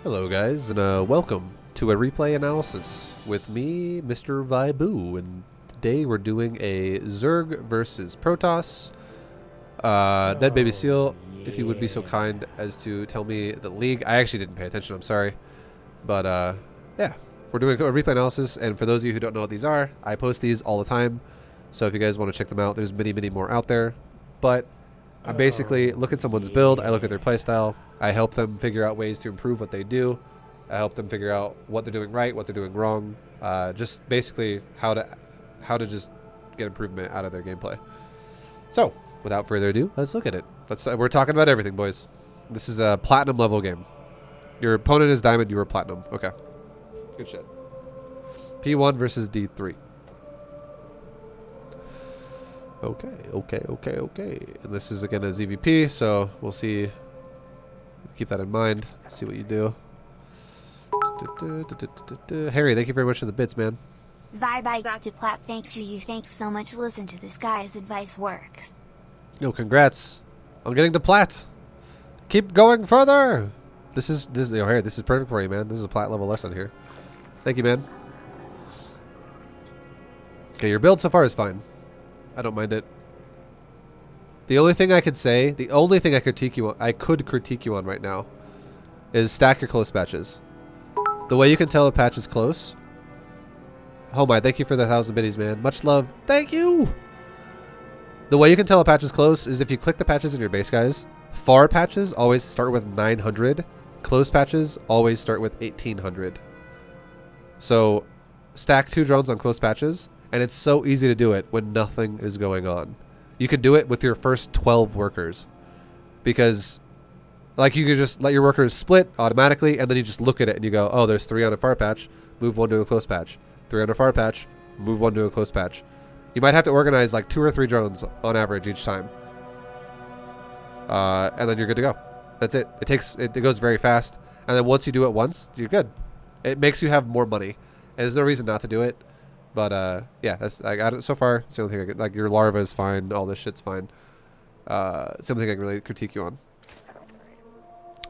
Hello guys, and welcome to a replay analysis with me, Mr. ViBE, and today we're doing a Zerg versus Protoss. Dead Baby Seal, if you would be so kind as to tell me the league. I actually didn't pay attention, I'm sorry. But yeah, we're doing a replay analysis, and for those of you who don't know what these are, I post these all the time. So if you guys want to check them out, there's many more out there. But I basically look at someone's build, I look at their playstyle, I help them figure out ways to improve what they do, I help them figure out what they're doing right, what they're doing wrong, just basically how to just get improvement out of their gameplay. So, without further ado, let's look at it. We're talking about everything, boys. This is a platinum level game. Your opponent is diamond, you are platinum. Okay. Good shit. P1 versus D3. Okay. And this is again a ZvP, so we'll see. Keep that in mind. See what you do. Harry, thank you very much for the bits, man. ViBE, I got to plat. Thanks you. Thanks so much. Listen to this guy's advice works. Yo, congrats on getting to plat. Keep going further. This is Harry, this is perfect for you, man. This is a plat level lesson here. Thank you, man. Okay, your build so far is fine. I don't mind it. The only thing I could say, the only thing I could critique you on right now is stack your close patches. The way you can tell a patch is close. Oh my, thank you for the 1,000 biddies, man. Much love. Thank you. The way you can tell a patch is close is if you click the patches in your base, guys. Far patches always start with 900. Close patches always start with 1800. So stack 2 drones on close patches. And it's so easy to do it when nothing is going on. You can do it with your first 12 workers. Because, like, you could just let your workers split automatically, and then you just look at it and you go, oh, there's 3 on a far patch, move 1 to a close patch. 3 on a far patch, move 1 to a close patch. You might have to organize like 2 or 3 drones on average each time. And then you're good to go. That's it. It goes very fast. And then once you do it once, you're good. It makes you have more money. And there's no reason not to do it. But yeah, that's I got it so far. It's the only thing I get. Like, your larva is fine, all this shit's fine. It's the only thing I can really critique you on.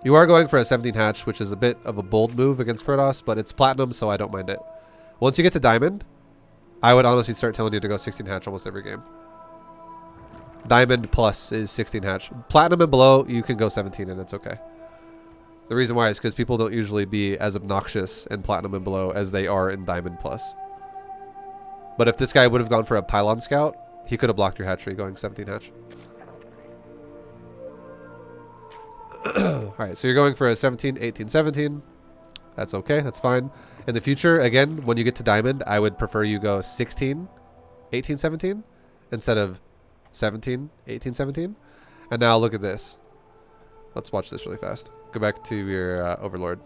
You are going for a 17 hatch, which is a bit of a bold move against Protoss, but it's platinum, so I don't mind it. Once you get to diamond, I would honestly start telling you to go 16 hatch almost every game. Diamond plus is 16 hatch. Platinum and below, you can go 17 and it's okay. The reason why is because people don't usually be as obnoxious in platinum and below as they are in diamond plus. But if this guy would have gone for a pylon scout, he could have blocked your hatchery going 17 hatch. Alright, so you're going for a 17, 18, 17. That's okay, that's fine. In the future, again, when you get to diamond, I would prefer you go 16, 18, 17 instead of 17, 18, 17. And now look at this. Let's watch this really fast. Go back to your overlord.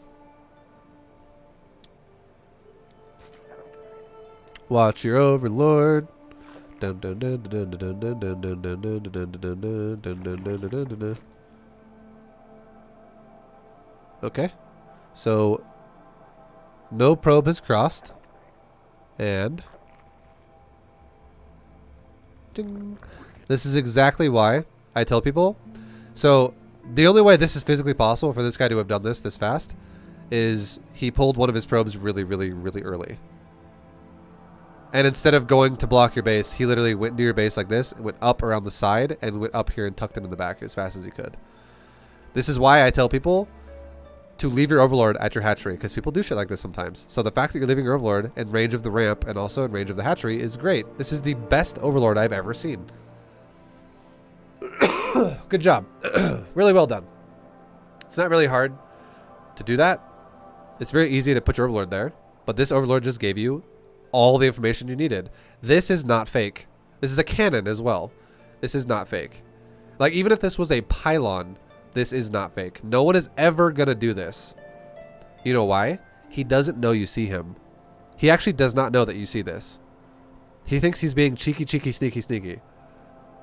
Watch your overlord. Okay. So no probe has crossed. And ding. This is exactly why I tell people. So the only way this is physically possible for this guy to have done this fast is he pulled one of his probes really early. And instead of going to block your base, he literally went into your base like this, went up around the side, and went up here and tucked it in the back as fast as he could. This is why I tell people to leave your overlord at your hatchery, because people do shit like this sometimes. So the fact that you're leaving your overlord in range of the ramp and also in range of the hatchery is great. This is the best overlord I've ever seen. Good job. Really well done. It's not really hard to do that. It's very easy to put your overlord there, but this overlord just gave you all the information you needed. This is not fake. This is a cannon as well. This is not fake. Like, even if this was a pylon, this is not fake. No one is ever gonna do this. You know why? He doesn't know you see him. He actually does not know that you see this. He thinks he's being cheeky, sneaky.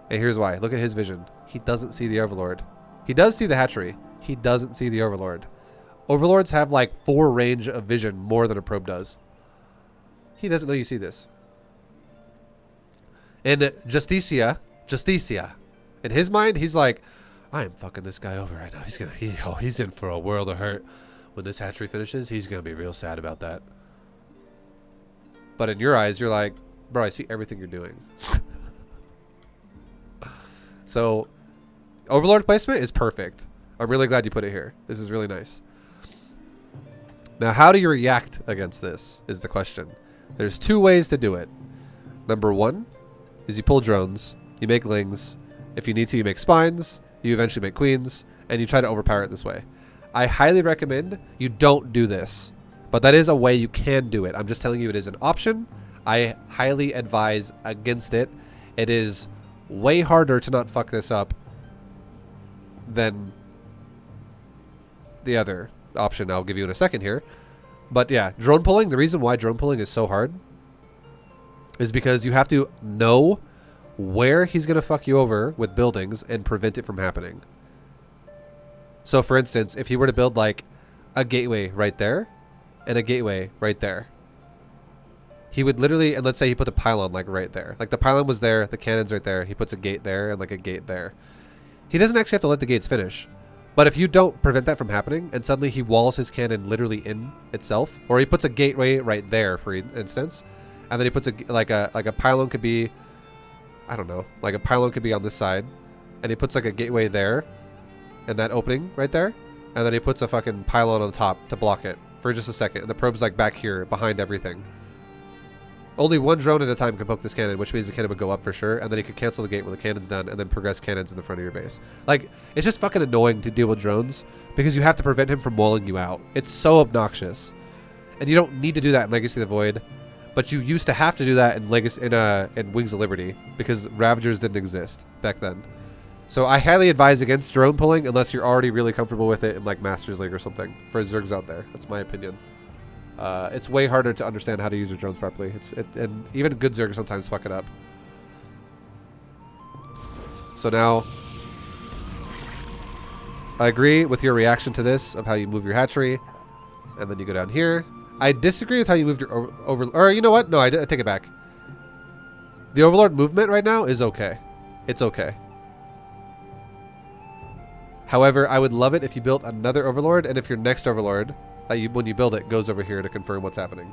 And here's why. Look at his vision. He doesn't see the overlord. He does see the hatchery. He doesn't see the overlord. Overlords have like 4 range of vision more than a probe does. He doesn't know you see this. And Justicia, in his mind, he's like, I am fucking this guy over right now. He's in for a world of hurt. when this hatchery finishes, he's going to be real sad about that. But in your eyes, you're like, bro, I see everything you're doing. So, Overlord placement is perfect. I'm really glad you put it here. This is really nice. Now, how do you react against this is the question. There's two ways to do it. Number one is you pull drones, you make lings. If you need to, you make spines. You eventually make queens, and you try to overpower it this way. I highly recommend you don't do this, but that is a way you can do it. I'm just telling you it is an option. I highly advise against it. It is way harder to not fuck this up than the other option I'll give you in a second here. But yeah, drone pulling, the reason why drone pulling is so hard is because you have to know where he's going to fuck you over with buildings and prevent it from happening. So for instance, if he were to build like a gateway right there and a gateway right there, he would literally, and let's say he put a pylon like right there. Like the pylon was there, the cannon's right there, he puts a gate there and like a gate there. He doesn't actually have to let the gates finish. But if you don't prevent that from happening and suddenly he walls his cannon literally in itself, or he puts a gateway right there for instance, and then he puts a like a pylon could be, I don't know, like a pylon could be on this side, and he puts like a gateway there and that opening right there, and then he puts a fucking pylon on top to block it for just a second, and the probe's like back here behind everything. Only one drone at a time can poke this cannon, which means the cannon would go up for sure, and then he could cancel the gate when the cannon's done, and then progress cannons in the front of your base. Like, it's just fucking annoying to deal with drones, because you have to prevent him from walling you out. It's so obnoxious. And you don't need to do that in Legacy of the Void, but you used to have to do that in in Wings of Liberty, because Ravagers didn't exist back then. So I highly advise against drone pulling, unless you're already really comfortable with it in like Masters League or something, for Zergs out there. That's my opinion. It's way harder to understand how to use your drones properly. And even good Zerg sometimes fuck it up. So now, I agree with your reaction to this of how you move your hatchery, and then you go down here. I disagree with how you moved your or you know what? No, I take it back. The Overlord movement right now is okay. It's okay. However, I would love it if you built another Overlord, and if your next Overlord, when you build it, goes over here to confirm what's happening.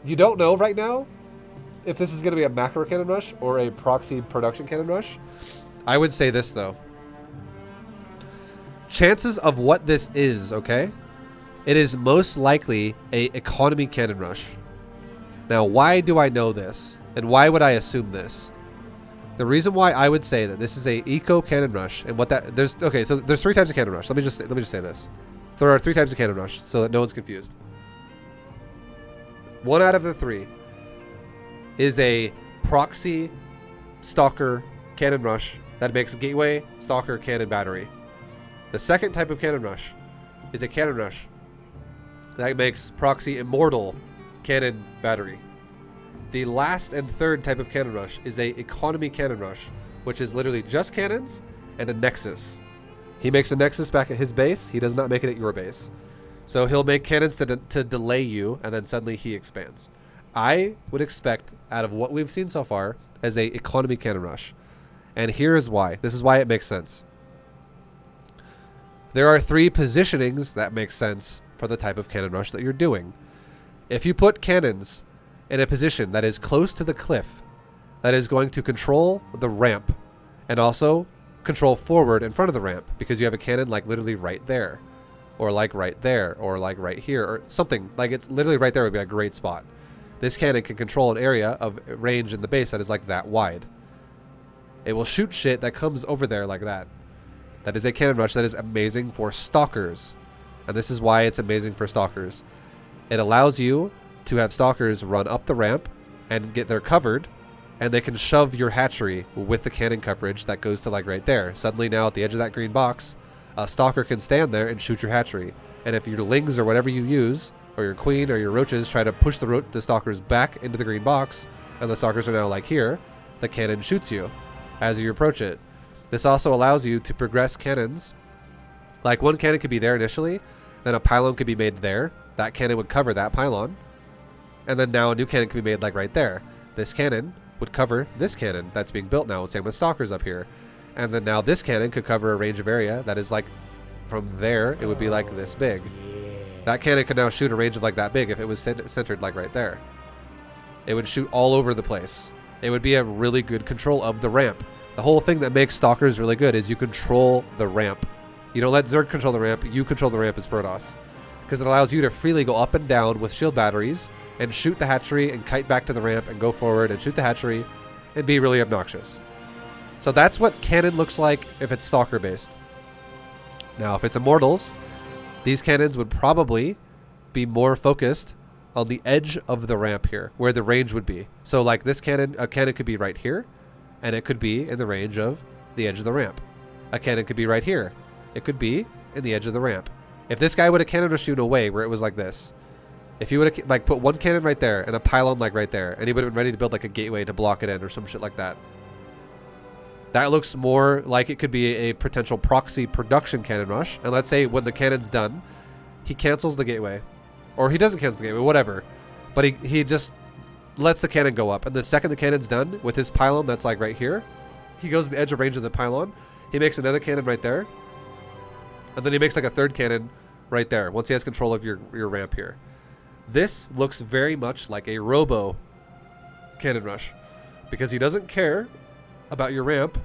You don't know right now if this is going to be a macro cannon rush or a proxy production cannon rush. I would say this, though. Chances of what this is, okay? It is most likely a economy cannon rush. Now, why do I know this? And why would I assume this? The reason why I would say that this is a eco cannon rush, and what that there's okay, so there's 3 types of cannon rush. Let me just say this. There are 3 types of cannon rush, so that no one's confused. 1 out of the 3 is a proxy stalker cannon rush that makes gateway, stalker, cannon, battery. The second type of cannon rush is a cannon rush that makes proxy immortal, cannon, battery. The last and third type of cannon rush is a economy cannon rush, which is literally just cannons and a nexus. He makes a nexus back at his base. He does not make it at your base. So he'll make cannons to delay you, and then suddenly he expands. I would expect, out of what we've seen so far, as a economy cannon rush. And here is why. This is why it makes sense. There are 3 positionings that make sense for the type of cannon rush that you're doing. If you put cannons in a position that is close to the cliff, that is going to control the ramp and also control forward in front of the ramp, because you have a cannon like literally right there, or like right there, or like right here, or something like it's literally right there would be a great spot. This cannon can control an area of range in the base that is like that wide. It will shoot shit that comes over there like that. That is a cannon rush that is amazing for stalkers, and this is why it's amazing for stalkers. It allows you to have stalkers run up the ramp and get there covered, and they can shove your hatchery with the cannon coverage that goes to like right there. Suddenly now at the edge of that green box, a stalker can stand there and shoot your hatchery. And if your lings or whatever you use, or your queen or your roaches try to push the stalkers back into the green box, and the stalkers are now like here, the cannon shoots you as you approach it. This also allows you to progress cannons. Like one cannon could be there initially, then a pylon could be made there. That cannon would cover that pylon. And then now a new cannon can be made like right there. This cannon would cover this cannon that's being built now. Same with stalkers up here. And then now this cannon could cover a range of area that is like, from there, it would be like this big. That cannon could now shoot a range of like that big if it was centered like right there. It would shoot all over the place. It would be a really good control of the ramp. The whole thing that makes Stalkers really good is you control the ramp. You don't let Zerg control the ramp, you control the ramp as Protoss. Because it allows you to freely go up and down with shield batteries and shoot the hatchery and kite back to the ramp and go forward and shoot the hatchery and be really obnoxious. So that's what cannon looks like if it's Stalker based. Now if it's Immortals, these cannons would probably be more focused on the edge of the ramp here, where the range would be. So like this cannon, a cannon could be right here, and it could be in the range of the edge of the ramp. A cannon could be right here. It could be in the edge of the ramp. If this guy would have cannon rushed you in a way where it was like this, if you would have like put one cannon right there and a pylon like right there, and he would have been ready to build like a gateway to block it in or some shit like that. That looks more like it could be a potential proxy production cannon rush. And let's say when the cannon's done, he cancels the gateway. Or he doesn't cancel the gateway, whatever. But he just lets the cannon go up. And the second the cannon's done with his pylon that's like right here, he goes to the edge of range of the pylon. He makes another cannon right there. And then he makes like a third cannon right there once he has control of your ramp here. This looks very much like a robo cannon rush. Because he doesn't care about your ramp.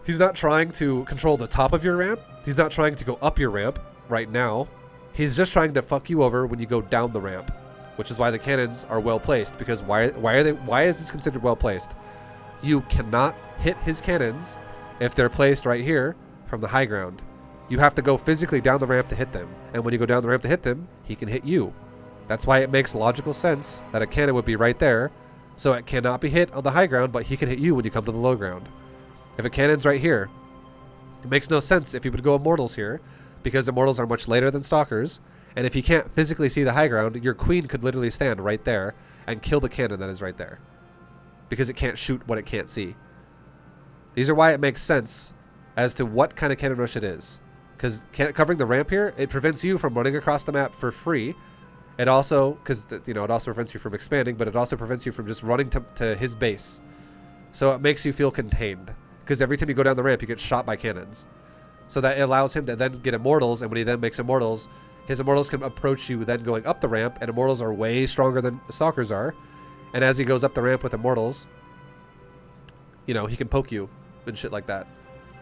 He's not trying to control the top of your ramp. He's not trying to go up your ramp right now. He's just trying to fuck you over when you go down the ramp, which is why the cannons are well placed. Because why is this considered well placed? You cannot hit his cannons if they're placed right here from the high ground. You have to go physically down the ramp to hit them, and when you go down the ramp to hit them, he can hit you. That's why it makes logical sense that a cannon would be right there. So it cannot be hit on the high ground, but he can hit you when you come to the low ground. If a cannon's right here, it makes no sense if you would go Immortals here, because Immortals are much later than Stalkers, and if you can't physically see the high ground, your Queen could literally stand right there and kill the cannon that is right there, because it can't shoot what it can't see. These are why it makes sense as to what kind of cannon rush it is. Because covering the ramp here, it prevents you from running across the map for free. It also, because it also prevents you from expanding, but it also prevents you from just running to his base. So it makes you feel contained, because every time you go down the ramp, you get shot by cannons. So that it allows him to then get Immortals, and when he then makes Immortals, his Immortals can approach you then going up the ramp, and Immortals are way stronger than Stalkers are. And as he goes up the ramp with Immortals, he can poke you and shit like that.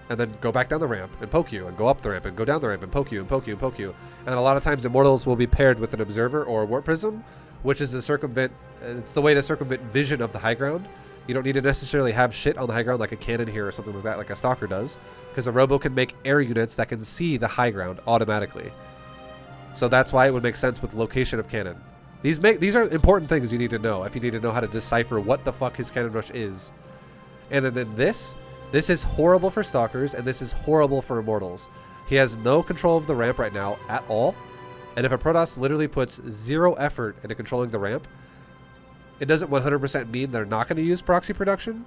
And then go back down the ramp and poke you, and go up the ramp and go down the ramp and poke you and poke you and poke you. And a lot of times Immortals will be paired with an Observer or a Warp Prism, which is it's the way to circumvent vision of the high ground. You don't need to necessarily have shit on the high ground like a cannon here or something like that, like a Stalker does, because a Robo can make air units that can see the high ground automatically. So that's why it would make sense with the location of cannon. These are important things you need to know if you need to know how to decipher what the fuck his cannon rush is. And then this is horrible for Stalkers, and this is horrible for Immortals. He has no control of the ramp right now at all. And if a Protoss literally puts zero effort into controlling the ramp, it doesn't 100% mean they're not going to use proxy production.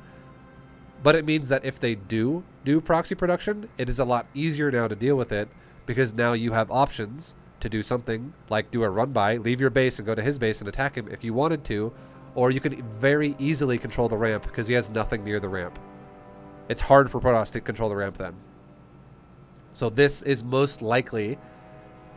But it means that if they do proxy production, it is a lot easier now to deal with it, because now you have options to do something like do a run by, leave your base and go to his base and attack him if you wanted to, or you can very easily control the ramp because he has nothing near the ramp. It's hard for Protoss to control the ramp then. So this is most likely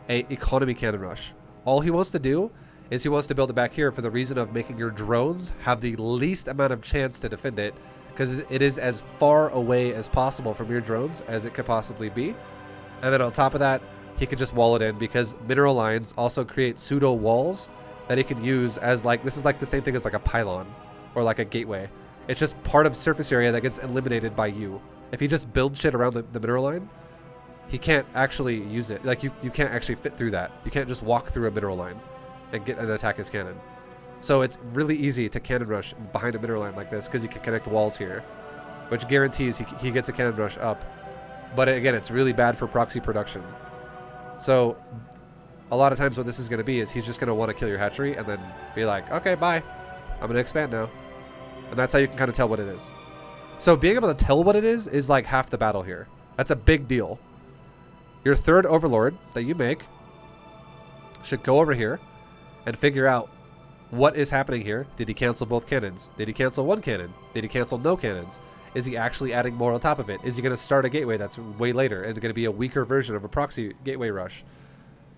a economy cannon rush. All he wants to do is he wants to build it back here for the reason of making your drones have the least amount of chance to defend it, because it is as far away as possible from your drones as it could possibly be. And then on top of that, he can just wall it in, because mineral lines also create pseudo walls that he can use as this is like the same thing as like a pylon or like a gateway. It's just part of surface area that gets eliminated by you. If he just builds shit around the mineral line, he can't actually use it. Like you can't actually fit through that. You can't just walk through a mineral line and get an attack his cannon. So it's really easy to cannon rush behind a mineral line like this, because you can connect walls here, which guarantees he gets a cannon rush up. But again, it's really bad for proxy production. So a lot of times what this is going to be is he's just going to want to kill your hatchery and then be like, okay, bye. I'm going to expand now. And that's how you can kind of tell what it is. So being able to tell what it is like half the battle here. That's a big deal. Your third Overlord that you make should go over here and figure out what is happening here. Did he cancel both cannons? Did he cancel one cannon? Did he cancel no cannons? Is he actually adding more on top of it? Is he going to start a gateway that's way later and going to be a weaker version of a proxy gateway rush?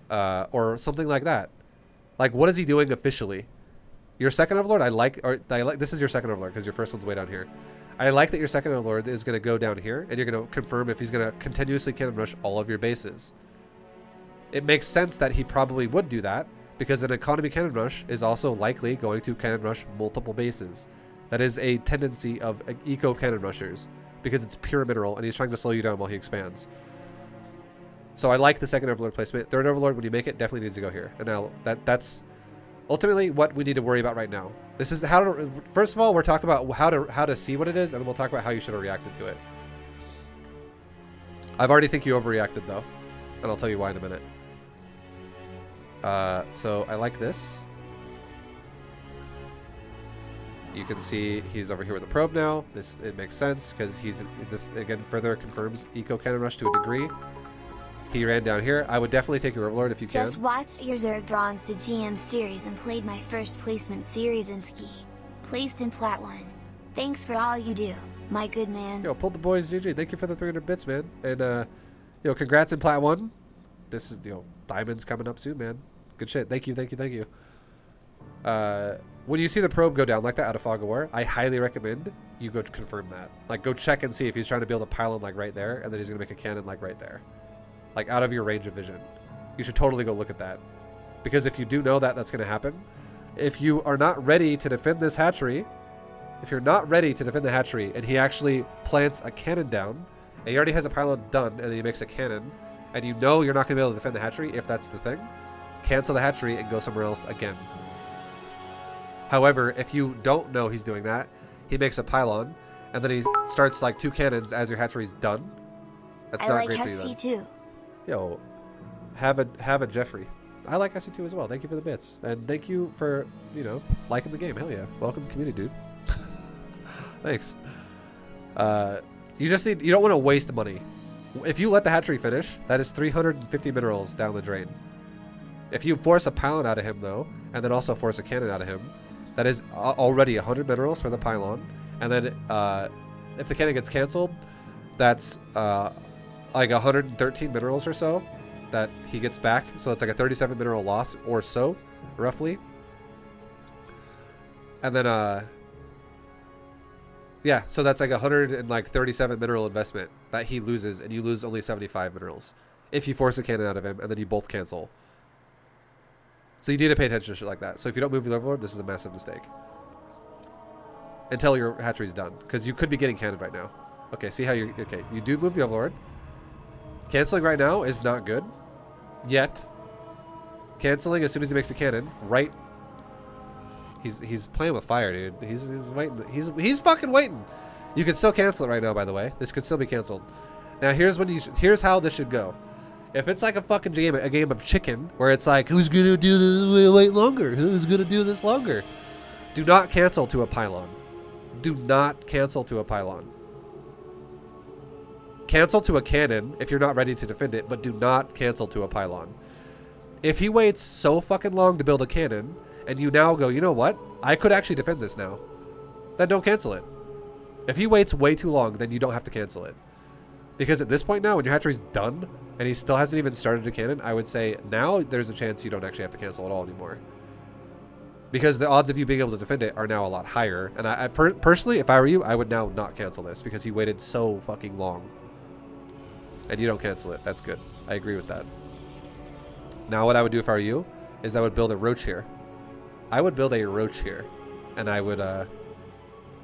Or something like that. Like, what is he doing officially? Your second Overlord, this is your second Overlord because your first one's way down here. I like that your second Overlord is going to go down here and you're going to confirm if he's going to continuously cannon rush all of your bases. It makes sense that he probably would do that because an economy cannon rush is also likely going to cannon rush multiple bases. That is a tendency of eco cannon rushers because it's pure mineral and he's trying to slow you down while he expands. So I like the second Overlord placement. Third Overlord, when you make it, definitely needs to go here. And now that's ultimately what we need to worry about right now. This is how to, first of all, we're talking about how to see what it is, and then we'll talk about how you should have reacted to it. I've already think you overreacted though, and I'll tell you why in a minute. So I like this. You can see he's over here with the probe now. It makes sense because this again further confirms eco cannon rush to a degree. He ran down here. I would definitely take your Overlord if you can. Just watched your Zerg Bronze to GM series and played my first placement series in Ski. Placed in Plat 1. Thanks for all you do, my good man. Yo, pulled the boys, GG. Thank you for the 300 bits, man. And, congrats in Plat 1. This is, Diamond's coming up soon, man. Good shit. Thank you. When you see the probe go down like that out of Fog of War, I highly recommend you go to confirm that. Like, go check and see if he's trying to build a pylon, like, right there, and then he's going to make a cannon, like, right there. Like, out of your range of vision. You should totally go look at that. Because if you do know that that's going to happen, if you are not ready to defend this hatchery, if you're not ready to defend the hatchery, and he actually plants a cannon down, and he already has a pylon done, and then he makes a cannon, and you know you're not going to be able to defend the hatchery, if that's the thing, cancel the hatchery and go somewhere else again. However, if you don't know he's doing that, he makes a pylon, and then he starts like 2 cannons as your hatchery's done. That's not great for you then. I like SC2. Yo, have a Jeffrey. I like SC2 as well. Thank you for the bits. And thank you for, liking the game. Hell yeah. Welcome to community, dude. Thanks. You don't want to waste money. If you let the hatchery finish, that is 350 minerals down the drain. If you force a pylon out of him, though, and then also force a cannon out of him, that is already 100 minerals for the pylon. And then if the cannon gets canceled, that's like 113 minerals or so that he gets back. So it's like a 37 mineral loss or so, roughly. And then, yeah, so that's like 137 mineral investment that he loses, and you lose only 75 minerals if you force a cannon out of him, and then you both cancel. So you need to pay attention to shit like that. So if you don't move your Overlord, this is a massive mistake. Until your hatchery's done, because you could be getting cannoned right now. Okay, see how you... Okay, you do move the Overlord. Canceling right now is not good. Yet. Canceling as soon as he makes a cannon. Right. He's playing with fire, dude. He's waiting. He's fucking waiting. You can still cancel it right now, by the way. This could still be canceled. Now here's how this should go. If it's like a fucking game, a game of chicken, where it's like, who's gonna do this? Wait longer. Who's gonna do this longer? Do not cancel to a pylon. Do not cancel to a pylon. Cancel to a cannon if you're not ready to defend it, but do not cancel to a pylon. If he waits so fucking long to build a cannon, and you now go, you know what? I could actually defend this now. Then don't cancel it. If he waits way too long, then you don't have to cancel it. Because at this point now, when your hatchery's done, and he still hasn't even started a cannon, I would say now there's a chance you don't actually have to cancel at all anymore. Because the odds of you being able to defend it are now a lot higher. And I personally, if I were you, I would now not cancel this, because he waited so fucking long. And you don't cancel it. That's good. I agree with that. Now what I would do if I were you, is I would build a roach here. I would build a roach here. And I would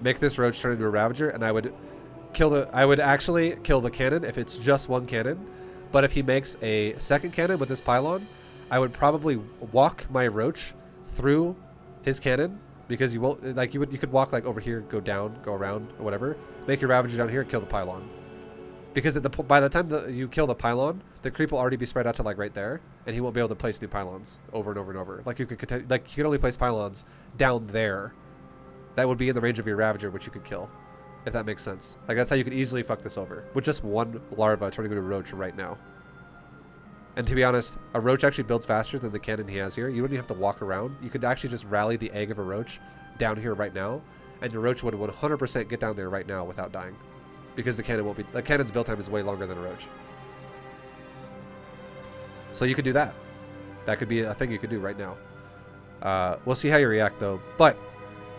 make this roach turn into a ravager, and I would actually kill the cannon if it's just one cannon. But if he makes a second cannon with this pylon, I would probably walk my roach through his cannon, because you won't, like, you could walk like over here, go down, go around, or whatever, make your ravager down here, kill the pylon. Because by the time you kill the pylon, the creep will already be spread out to like right there, and he won't be able to place new pylons over and over and over. Like you could only place pylons down there. That would be in the range of your ravager, which you could kill, if that makes sense. Like that's how you could easily fuck this over with just one larva turning into a roach right now. And to be honest, a roach actually builds faster than the cannon he has here. You don't even have to walk around. You could actually just rally the egg of a roach down here right now, and your Roach would 100% get down there right now without dying, because the cannon won't be. The cannon's build time is way longer than a Roach. So you could do that. That could be a thing you could do right now. We'll see how you react though. But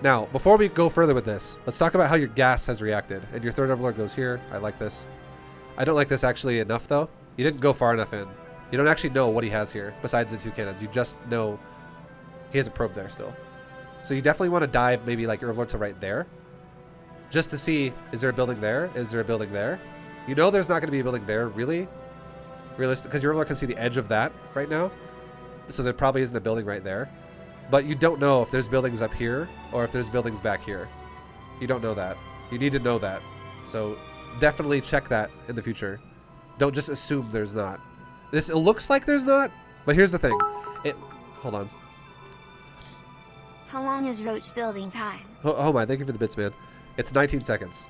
now, before we go further with this, let's talk about how your gas has reacted. And your third Overlord goes here. I like this. I don't like this actually enough though. You didn't go far enough in. You don't actually know what he has here besides the 2 cannons. You just know he has a probe there still. So you definitely want to dive maybe like your Overlord to right there, just to see, is there a building there? Is there a building there? You know there's not going to be a building there, really? Realistic, because your Overlord can see the edge of that right now. So there probably isn't a building right there. But you don't know if there's buildings up here or if there's buildings back here. You don't know that. You need to know that. So definitely check that in the future. Don't just assume there's not. It looks like there's not, but here's the thing. Hold on. How long is Roach building time? Oh my, thank you for the bits, man. It's 19 seconds.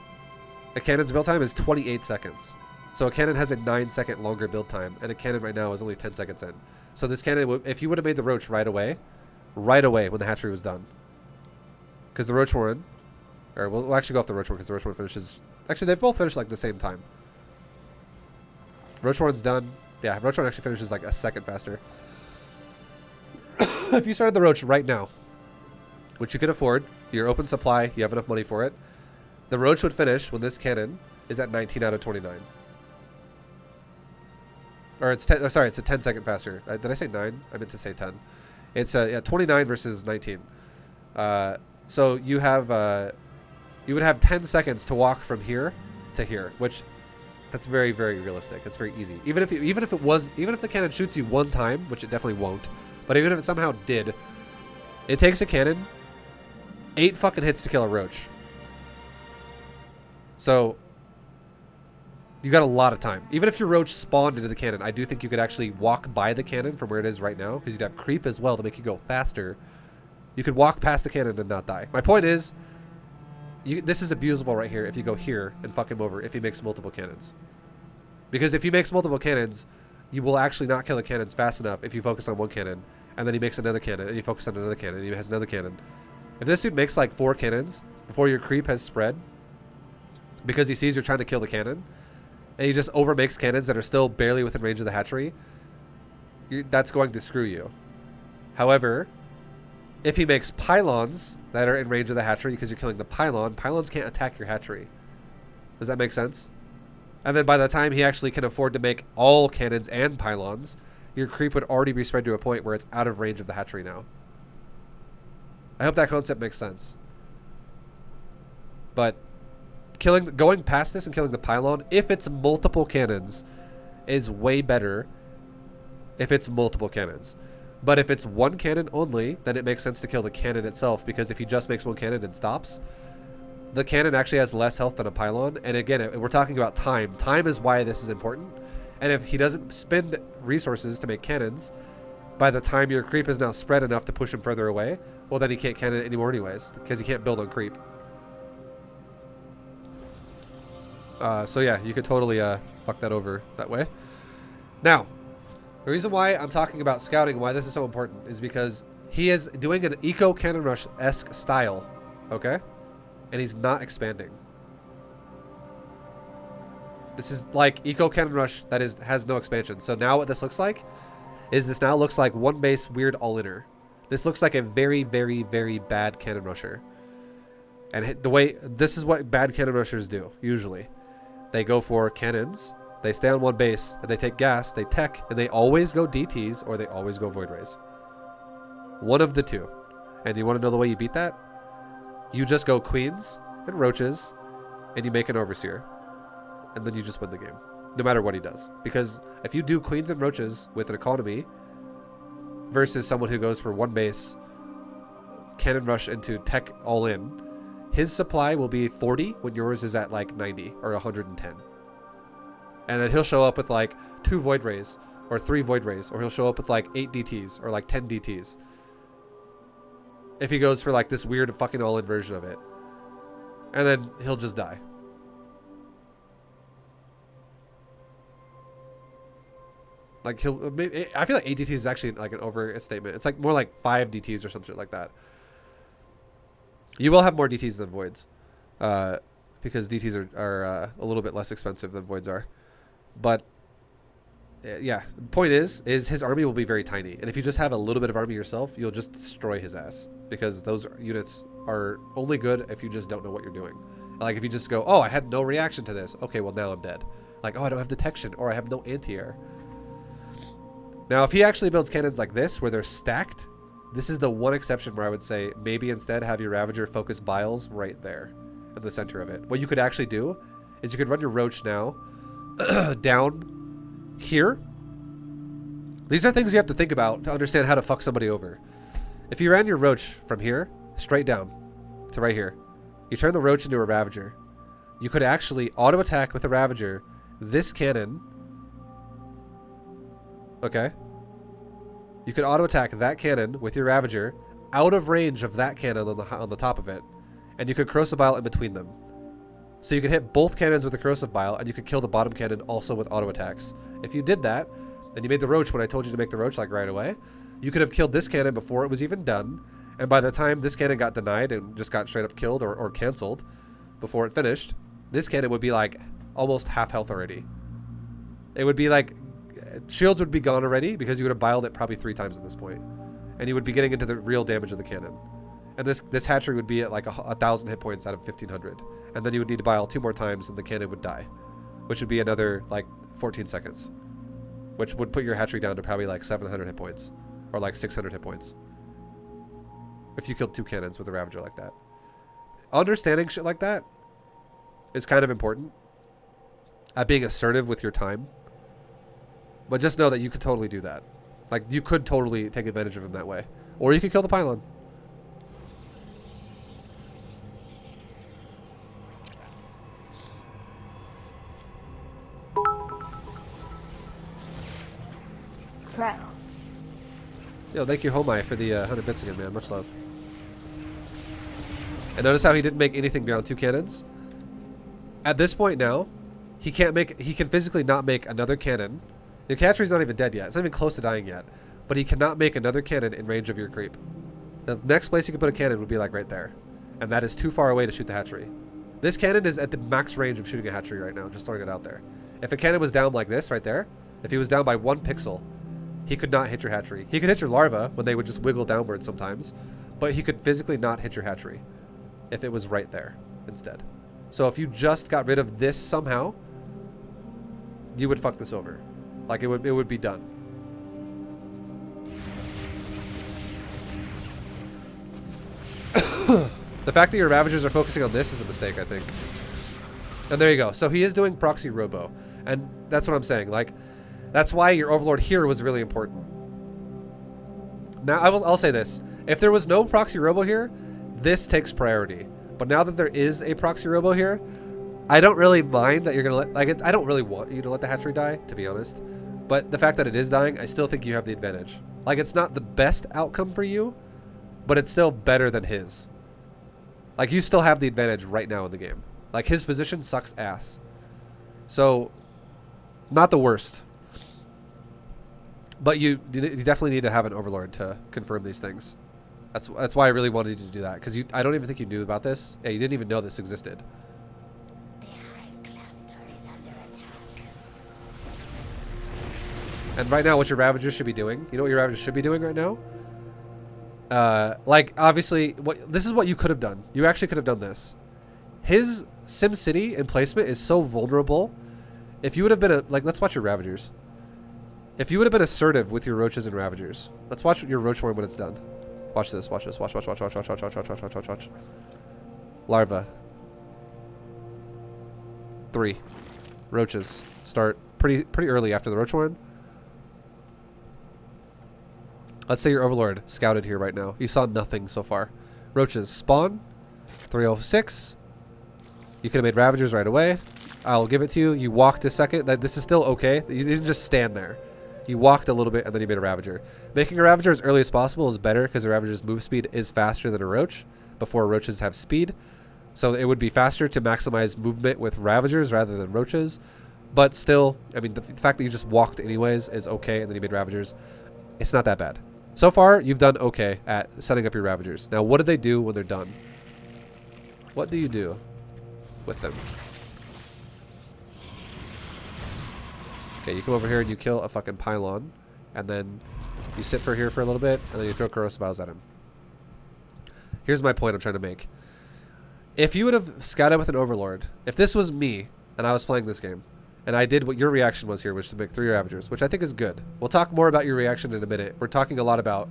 A cannon's build time is 28 seconds. So a cannon has a 9-second longer build time, and a cannon right now is only 10 seconds in. So this cannon, if you would have made the Roach right away when the hatchery was done. Because the Roach Warren, or we'll actually go off the Roach Warren because the Roach Warren finishes, actually they both finish like the same time. Roach Warren's done. Yeah, Roach Warren actually finishes like a second faster. If you started the Roach right now, which you can afford, you're open supply, you have enough money for it, the Roach would finish when this cannon is at 19 out of 29. Or it's 10, sorry, it's a 10-second faster. Did I say 9? I meant to say 10. It's yeah, 29 versus 19. So you have you would have 10 seconds to walk from here to here, which that's very, very realistic. It's very easy. Even if the cannon shoots you one time, which it definitely won't, but even if it somehow did, it takes a cannon 8 fucking hits to kill a Roach. So you got a lot of time. Even if your Roach spawned into the cannon, I do think you could actually walk by the cannon from where it is right now, because you'd have creep as well to make you go faster. You could walk past the cannon and not die. My point is, this is abusable right here if you go here and fuck him over if he makes multiple cannons. Because if he makes multiple cannons, you will actually not kill the cannons fast enough if you focus on one cannon, and then he makes another cannon, and you focus on another cannon, and he has another cannon. If this dude makes like 4 cannons before your creep has spread, because he sees you're trying to kill the cannon, and he just overmakes cannons that are still barely within range of the hatchery, that's going to screw you. However, if he makes pylons that are in range of the hatchery because you're killing the pylons can't attack your hatchery. Does that make sense? And then by the time he actually can afford to make all cannons and pylons, your creep would already be spread to a point where it's out of range of the hatchery now. I hope that concept makes sense. But going past this and killing the pylon, if it's multiple cannons, is way better if it's multiple cannons. But if it's one cannon only, then it makes sense to kill the cannon itself, because if he just makes one cannon and stops, the cannon actually has less health than a pylon. And again, we're talking about time. Time is why this is important. And if he doesn't spend resources to make cannons, by the time your creep is now spread enough to push him further away, well then he can't cannon it anymore anyways, because he can't build on creep. So yeah, you could totally fuck that over that way. Now, the reason why I'm talking about scouting and why this is so important is because he is doing an eco cannon rush-esque style, okay? And he's not expanding. This is like eco cannon rush that has no expansion. So now what this looks like is this now looks like one base weird all-inner. This looks like a very, very, very bad cannon rusher. And the way this is what bad cannon rushers do usually. They go for cannons, they stay on one base, and they take gas, they tech, and they always go DTs or they always go Void Rays. One of the two. And you want to know the way you beat that? You just go Queens and Roaches, and you make an Overseer. And then you just win the game. No matter what he does. Because if you do Queens and Roaches with an economy versus someone who goes for one base, cannon rush into tech all in, his supply will be 40 when yours is at like 90 or 110. And then he'll show up with like 2 Void Rays or 3 Void Rays, or he'll show up with like 8 DTs or like 10 DTs. If he goes for like this weird fucking all-in version of it. And then he'll just die. Like I feel like 8 DTs is actually like an overstatement. It's like more like 5 DTs or something like that. You will have more DTs than Voids. Because DTs are a little bit less expensive than Voids are. But yeah, the point is his army will be very tiny. And if you just have a little bit of army yourself, you'll just destroy his ass. Because those units are only good if you just don't know what you're doing. Like if you just go, oh, I had no reaction to this. Okay, well now I'm dead. Like, oh, I don't have detection, or I have no anti-air. Now, if he actually builds cannons like this, where they're stacked, this is the one exception where I would say maybe instead have your Ravager focus Biles right there in the center of it. What you could actually do is you could run your Roach now down here. These are things you have to think about to understand how to fuck somebody over. If you ran your Roach from here straight down to right here, you turn the Roach into a Ravager. You could actually auto attack with a Ravager this cannon. Okay. You could auto attack that cannon with your Ravager out of range of that cannon on the top of it, and you could Corrosive Bile in between them. So you could hit both cannons with the Corrosive Bile, and you could kill the bottom cannon also with auto attacks. If you did that, and you made the Roach when I told you to make the Roach like right away, you could have killed this cannon before it was even done, and by the time this cannon got denied and just got straight up killed or cancelled before it finished, this cannon would be like almost half health already. It would be like shields would be gone already because you would have biled it probably 3 times at this point, and you would be getting into the real damage of the cannon. And this hatchery would be at like 1,000 hit points out of 1,500, and then you would need to bile 2 more times, and the cannon would die, which would be another like 14 seconds, which would put your hatchery down to probably like 700 hit points or like 600 hit points if you killed 2 cannons with a Ravager like that. Understanding shit like that is kind of important at being assertive with your time. But just know that you could totally do that. Like, you could totally take advantage of him that way. Or you could kill the pylon. Pro. Yo, thank you, Homai, for the 100 bits again, man. Much love. And notice how he didn't make anything beyond 2 cannons? At this point now, he can physically not make another cannon. The hatchery's not even dead yet. It's not even close to dying yet. But he cannot make another cannon in range of your creep. The next place you could put a cannon would be like right there. And that is too far away to shoot the hatchery. This cannon is at the max range of shooting a hatchery right now, just throwing it out there. If a cannon was down like this right there, if he was down by 1 pixel, he could not hit your hatchery. He could hit your larva when they would just wiggle downward sometimes, but he could physically not hit your hatchery if it was right there instead. So if you just got rid of this somehow, you would fuck this over. Like it would be done. The fact that your Ravagers are focusing on this is a mistake, I think. And there you go. So he is doing proxy robo, and that's what I'm saying. Like, that's why your Overlord here was really important. Now I'll say this: if there was no proxy robo here, this takes priority. But now that there is a proxy robo here, I don't really mind that you're gonna let I don't really want you to let the hatchery die, to be honest. But the fact that it is dying, I still think you have the advantage. Like, it's not the best outcome for you, but it's still better than his. Like, you still have the advantage right now in the game. Like, his position sucks ass. So, not the worst. But you definitely need to have an Overlord to confirm these things. That's why I really wanted you to do that, because I don't even think you knew about this. Yeah, you didn't even know this existed. And right now, what your Ravagers should be doing, you know what your Ravagers should be doing right now? Like, obviously, this is what you could have done. You actually could have done this. His SimCity and placement is so vulnerable. If you would have been let's watch your Ravagers. If you would have been assertive with your Roaches and Ravagers. Let's watch your Roach Worm when it's done. Watch this, watch this, watch. Larva. 3. Roaches. Start pretty early after the Roach Worm. Let's say your Overlord scouted here right now. You saw nothing so far. Roaches spawn. 306. You could have made Ravagers right away. I'll give it to you. You walked a second. This is still okay. You didn't just stand there. You walked a little bit and then you made a Ravager. Making a Ravager as early as possible is better because a Ravager's move speed is faster than a Roach before Roaches have speed. So it would be faster to maximize movement with Ravagers rather than Roaches. But still, I mean, the fact that you just walked anyways is okay, and then you made Ravagers. It's not that bad. So far, you've done okay at setting up your Ravagers. Now, what do they do when they're done? What do you do with them? Okay, you come over here and you kill a fucking pylon, and then you sit for here for a little bit, and then you throw corrosive vials at him. Here's my point I'm trying to make. If you would have scouted with an overlord, if this was me and I was playing this game, and I did what your reaction was here, which is to make 3 Ravagers, which I think is good. We'll talk more about your reaction in a minute. We're talking a lot about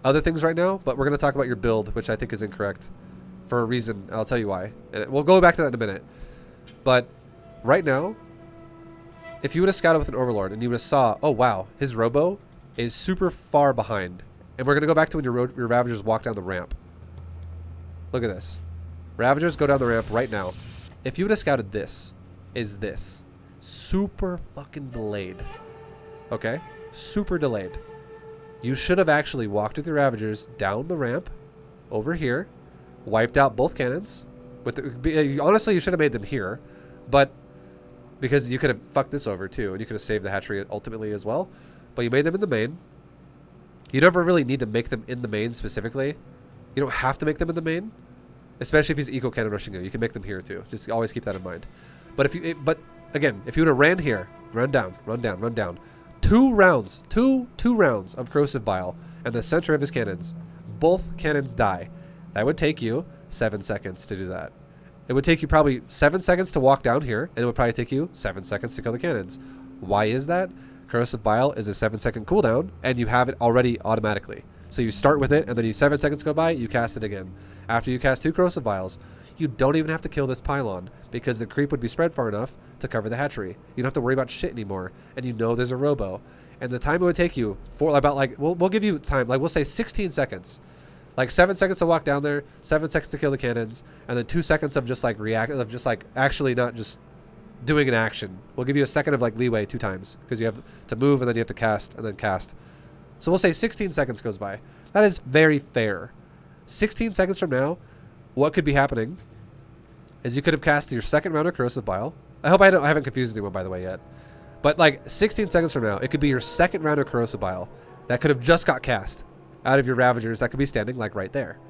other things right now, but we're going to talk about your build, which I think is incorrect for a reason. I'll tell you why. And we'll go back to that in a minute. But right now, if you would have scouted with an overlord and you would have saw, oh wow, his robo is super far behind. And we're going to go back to when your Ravagers walk down the ramp. Look at this. Ravagers go down the ramp right now. If you would have scouted this, is this. Super fucking delayed. Okay? Super delayed. You should have actually walked with your Ravagers down the ramp, over here, wiped out both cannons. Honestly, you should have made them here, but because you could have fucked this over too, and you could have saved the hatchery ultimately as well. But you made them in the main. You never really need to make them in the main specifically. You don't have to make them in the main, especially if he's eco cannon rushing you. You can make them here too. Just always keep that in mind. But if you, again, if you would have ran here, run down, run down, run down. 2 rounds, two rounds of corrosive bile and the center of his cannons. Both cannons die. That would take you 7 seconds to do that. It would take you probably 7 seconds to walk down here, and it would probably take you 7 seconds to kill the cannons. Why is that? Corrosive bile is a 7-second cooldown, and you have it already automatically. So you start with it, and then 7 seconds go by, you cast it again. After you cast 2 corrosive vials, you don't even have to kill this pylon, because the creep would be spread far enough to cover the hatchery. You don't have to worry about shit anymore, and you know there's a robo. And the time it would take you for about like, we'll give you time, like we'll say 16 seconds. Like 7 seconds to walk down there, 7 seconds to kill the cannons, and then 2 seconds of just like actually not just doing an action. We'll give you a second of like leeway 2 times, because you have to move and then you have to cast and then cast. So we'll say 16 seconds goes by. That is very fair. 16 seconds from now, what could be happening is you could have cast your second round of corrosive bile. I hope I haven't confused anyone, by the way, yet. But like 16 seconds from now, it could be your second round of corrosive bile that could have just got cast out of your Ravagers that could be standing like right there.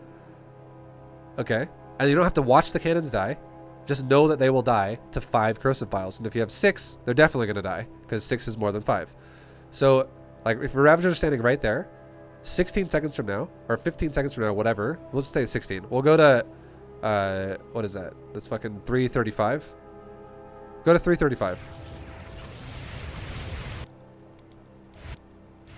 Okay? And you don't have to watch the cannons die. Just know that they will die to 5 corrosive biles. And if you have 6, they're definitely going to die, because 6 is more than 5. So, like, if your Ravagers are standing right there, 16 seconds from now, or 15 seconds from now, whatever, we'll just say 16. We'll go to, what is that? That's fucking 335. Go to 335.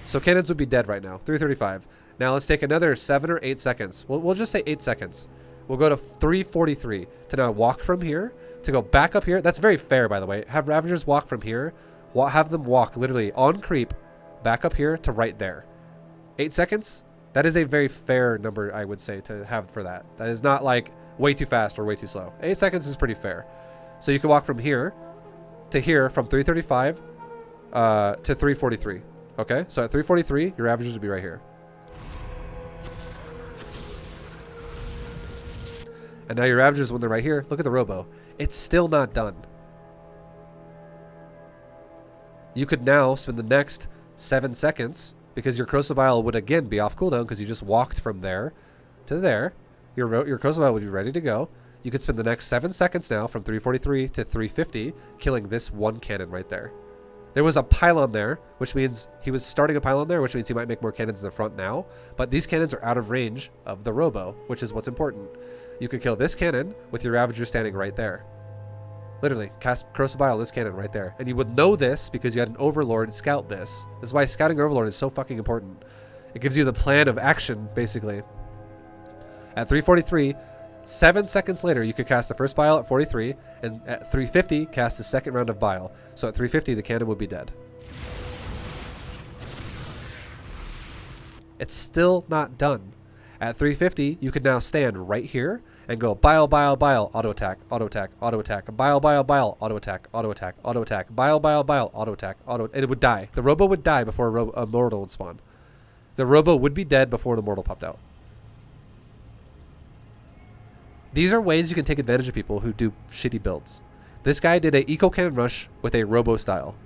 So cannons would be dead right now. 335. Now let's take another 7 or 8 seconds. We'll just say 8 seconds. We'll go to 343 to now walk from here, to go back up here. That's very fair, by the way. Have Ravagers walk from here. Have them walk literally on creep back up here to right there. 8 seconds? That is a very fair number, I would say, to have for that. That is not like way too fast or way too slow. 8 seconds is pretty fair. So you can walk from here to here from 335 to 343. Okay, so at 343, your Ravagers would be right here. And now your Ravagers, when they're right here, look at the robo. It's still not done. You could now spend the next 7 seconds, because your corrosive bile would again be off cooldown because you just walked from there to there. Your corrosive bile would be ready to go. You could spend the next 7 seconds now from 343 to 350 killing this one cannon right there. There was a pylon there, which means he was starting a pylon there, which means he might make more cannons in the front now. But these cannons are out of range of the robo, which is what's important. You could kill this cannon with your Ravager standing right there. Literally, cast corrosive bile on this cannon right there. And you would know this because you had an overlord scout this. This is why scouting overlord is so fucking important. It gives you the plan of action, basically. At 343, 7 seconds later, you could cast the first bile at 43, and at 350, cast the second round of bile. So at 350, the cannon would be dead. It's still not done. At 350, you could now stand right here and go bile, bile, bile, auto attack, auto attack, auto attack, bile, bile, bile, auto attack, auto attack, auto attack, bile, bile, bile, auto attack, auto, and it would die. The robo would die before a mortal would spawn. The robo would be dead before an immortal popped out. These are ways you can take advantage of people who do shitty builds. This guy did a eco cannon rush with a robo style.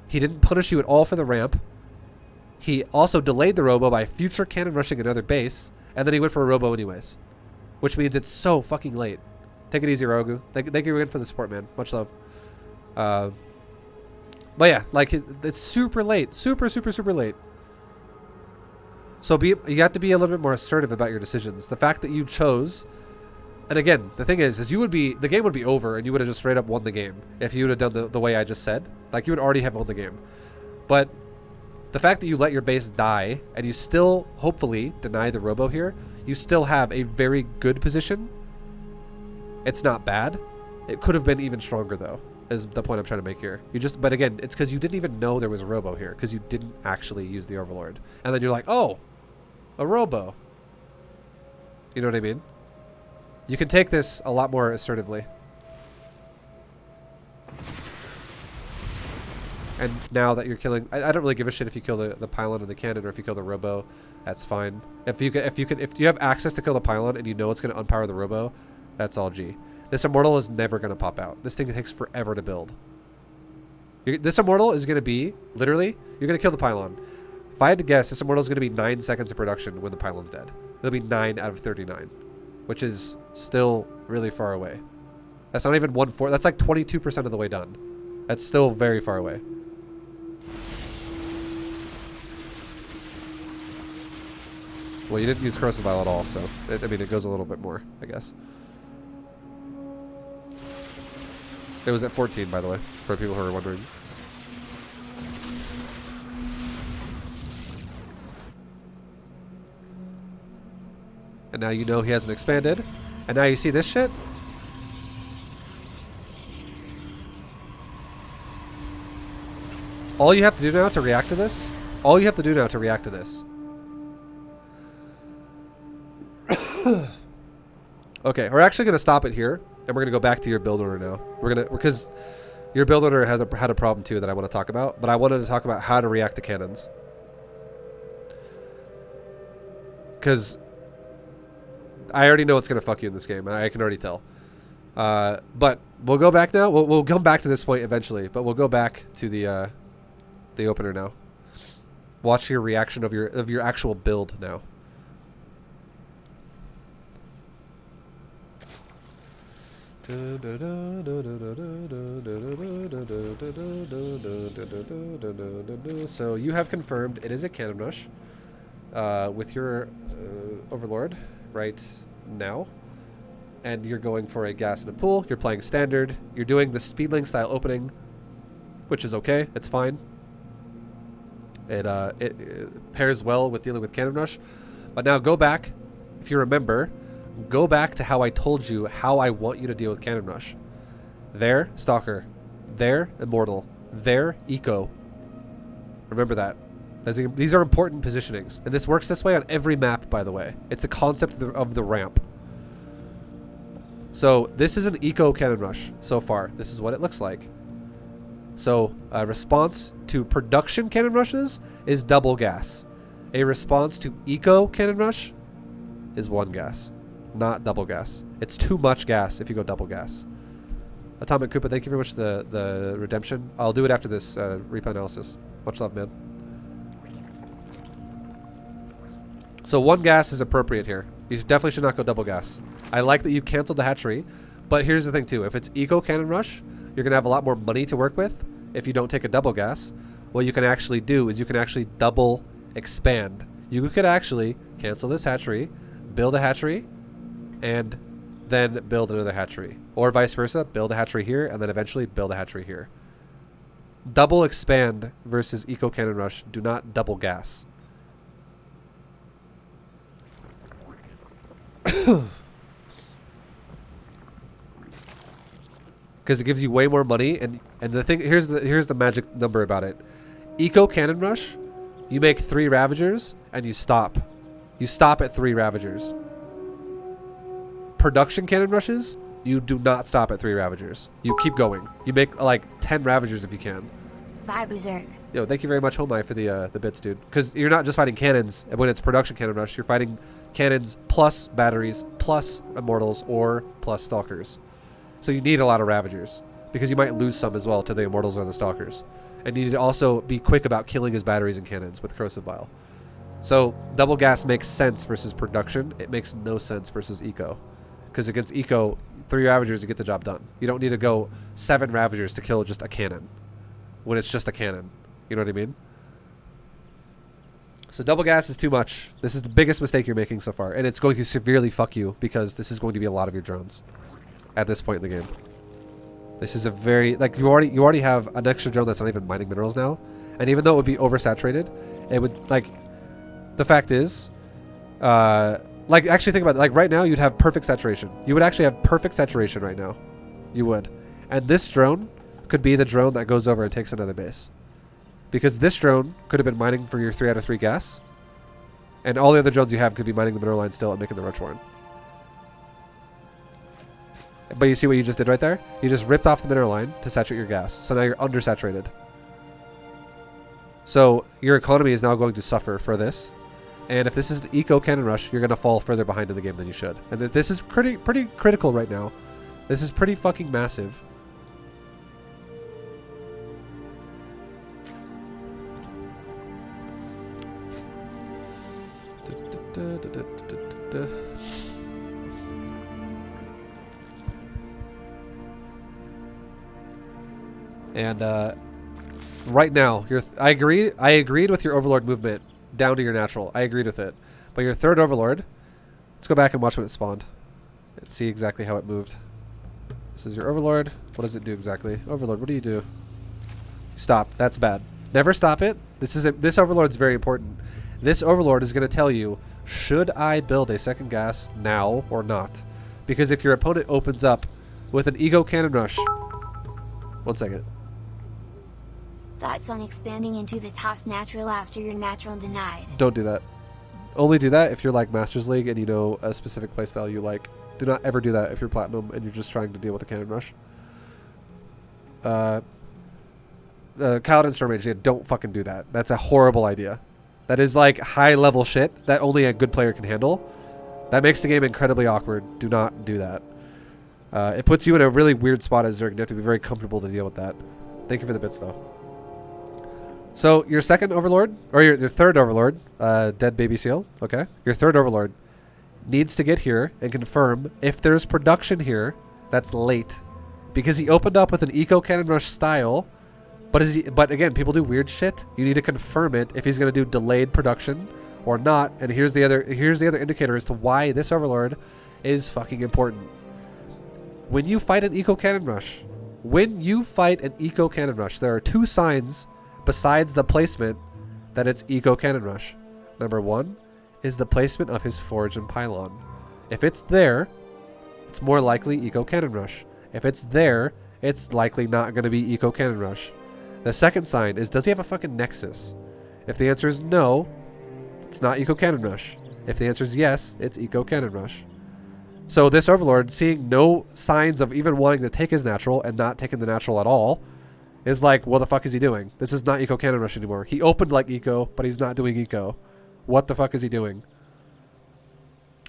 He didn't punish you at all for the ramp. He also delayed the robo by future cannon rushing another base, and then he went for a robo anyways. which means it's so fucking late. Take it easy, Rogu. Thank you again for the support, man. Much love. But yeah, like it's super late, super late. So you have to be a little bit more assertive about your decisions. The fact that you chose, and again, the thing is the game would be over and you would have just straight up won the game if you would have done the way I just said. Like you would already have won the game. But the fact that you let your base die and you still hopefully deny the robo here, you still have a very good position. It's not bad. It could have been even stronger though, is the point I'm trying to make here. But again, it's because you didn't even know there was a robo here because you didn't actually use the Overlord. And then you're like, oh, a robo. You know what I mean? You can take this a lot more assertively. And now that you're killing, I don't really give a shit if you kill the pylon and the cannon or if you kill the robo. That's fine. If you have access to kill the pylon and you know it's going to unpower the robo, that's all G. This immortal is never going to pop out. This thing takes forever to build. This immortal is going to be literally, you're going to kill the pylon. If I had to guess, this immortal is going to be 9 seconds of production when the pylon's dead. It'll be 9 out of 39, which is still really far away. That's not even 1/4. That's like 22% of the way done. That's still very far away. Well, you didn't use Corrosive Vial at all, so I mean, it goes a little bit more, I guess. It was at 14, by the way, for people who are wondering. And now you know he hasn't expanded. And now you see this shit? All you have to do now to react to this? All you have to do now to react to this. Okay, we're actually going to stop it here. And we're going to go back to your build order now. Because your build order had a problem too that I want to talk about. But I wanted to talk about how to react to cannons. Because I already know what's going to fuck you in this game. I can already tell. But we'll go back now. We'll come back to this point eventually. But we'll go back to the opener now. Watch your reaction of your actual build now. So you have confirmed it is a cannon rush with your Overlord right now, and you're going for a gas and a pool. You're playing standard. You're doing the Speedling style opening, which is okay. It's fine. It pairs well with dealing with cannon rush. But now go back, if you remember. Go back to how I told you how I want you to deal with Cannon Rush. There, Stalker. There, Immortal. There, Eco. Remember that. These are important positionings. And this works this way on every map, by the way. It's the concept of the ramp. So, this is an Eco Cannon Rush so far. This is what it looks like. So, a response to production Cannon Rushes is double gas. A response to Eco Cannon Rush is 1 gas. Not double gas. It's too much gas if you go double gas. Atomic Koopa, thank you very much for the redemption. I'll do it after this replay analysis. Much love, man. So 1 gas is appropriate here. You definitely should not go double gas. I like that you canceled the hatchery, but here's the thing too. If it's Eco Cannon Rush, you're going to have a lot more money to work with if you don't take a double gas. What you can actually do is you can actually double expand. You could actually cancel this hatchery, build a hatchery, and then build another hatchery. Or vice versa, build a hatchery here, and then eventually build a hatchery here. Double expand versus Eco Cannon Rush. Do not double gas. Because it gives you way more money, and the thing here's the magic number about it. Eco Cannon Rush, you make 3 Ravagers and you stop. You stop at 3 Ravagers. Production Cannon Rushes, you do not stop at 3 Ravagers. You keep going. You make like 10 Ravagers if you can. ViBE Zerg. Yo, thank you very much, Homai, for the bits, dude. Because you're not just fighting cannons when it's production Cannon Rush. You're fighting cannons plus batteries plus Immortals or plus Stalkers. So you need a lot of Ravagers. Because you might lose some as well to the Immortals or the Stalkers. And you need to also be quick about killing his batteries and cannons with Corrosive Vial. So double gas makes sense versus production. It makes no sense versus eco. Because against eco, 3 Ravagers, you get the job done. You don't need to go 7 Ravagers to kill just a cannon. When it's just a cannon. You know what I mean? So double gas is too much. This is the biggest mistake you're making so far. And it's going to severely fuck you because this is going to be a lot of your drones. At this point in the game. This is a very... Like, you already have an extra drone that's not even mining minerals now. And even though it would be oversaturated, it would, like... The fact is... like, actually think about it. Like, right now, you'd have perfect saturation. You would actually have perfect saturation right now. You would. And this drone could be the drone that goes over and takes another base. Because this drone could have been mining for your 3 out of 3 gas. And all the other drones you have could be mining the mineral line still and making the rush warren. But you see what you just did right there? You just ripped off the mineral line to saturate your gas. So now you're undersaturated. So your economy is now going to suffer for this. And if this is an eco cannon rush, you're going to fall further behind in the game than you should. And this is pretty critical right now. This is pretty fucking massive. And right now, I agreed with your Overlord movement down to your natural. I agreed with it. But your third Overlord, let's go back and watch when it spawned and see exactly how it moved. This is your Overlord. What does it do exactly? Overlord, what do you do? Stop. That's bad. Never stop it. This Overlord's very important. This Overlord is going to tell you, should I build a second gas now or not? Because if your opponent opens up with an Ego Cannon Rush... One second. Thoughts on expanding into the toss natural after your natural denied? Don't do that. Only do that if you're like Masters League and you know a specific playstyle you like. Do not ever do that if you're Platinum and you're just trying to deal with a Cannon Rush. Kaladin Storm Mage, yeah, don't fucking do that. That's a horrible idea. That is like high level shit that only a good player can handle. That makes the game incredibly awkward. Do not do that. It puts you in a really weird spot as Zerg. You have to be very comfortable to deal with that. Thank you for the bits though. So your second Overlord, or your third Overlord, Dead Baby Seal, okay? Your third Overlord needs to get here and confirm if there's production here that's late. Because he opened up with an Eco Cannon Rush style, but again, people do weird shit. You need to confirm it if he's going to do delayed production or not. And here's the other indicator as to why this Overlord is fucking important. When you fight an Eco Cannon Rush, there are 2 signs besides the placement that it's Eco Cannon Rush. Number 1 is the placement of his Forge and Pylon. If it's there, it's more likely Eco Cannon Rush. If it's there, it's likely not going to be Eco Cannon Rush. The second sign is, does he have a fucking Nexus? If the answer is no, it's not Eco Cannon Rush. If the answer is yes, it's Eco Cannon Rush. So this Overlord, seeing no signs of even wanting to take his natural and not taking the natural at all, is like, what the fuck is he doing? This is not Eco Cannon Rush anymore. He opened like Eco, but he's not doing Eco. What the fuck is he doing?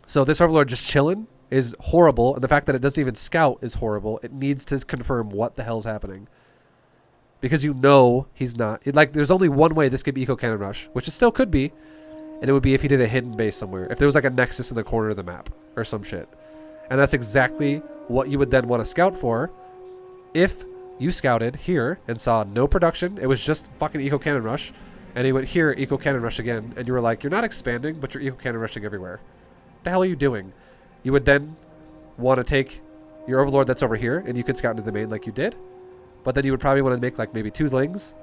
So this Overlord just chilling is horrible, and the fact that it doesn't even scout is horrible. It needs to confirm what the hell's happening. Because you know he's not. There's only one way this could be Eco Cannon Rush, which it still could be, and it would be if he did a hidden base somewhere. If there was like a Nexus in the corner of the map or some shit. And that's exactly what you would then want to scout for if you scouted here and saw no production. It was just fucking Eco Cannon Rush. And he went here, Eco Cannon Rush again. And you were like, you're not expanding, but you're Eco Cannon Rushing everywhere. What the hell are you doing? You would then want to take your Overlord that's over here, and you could scout into the main like you did. But then you would probably want to make like maybe 2 lings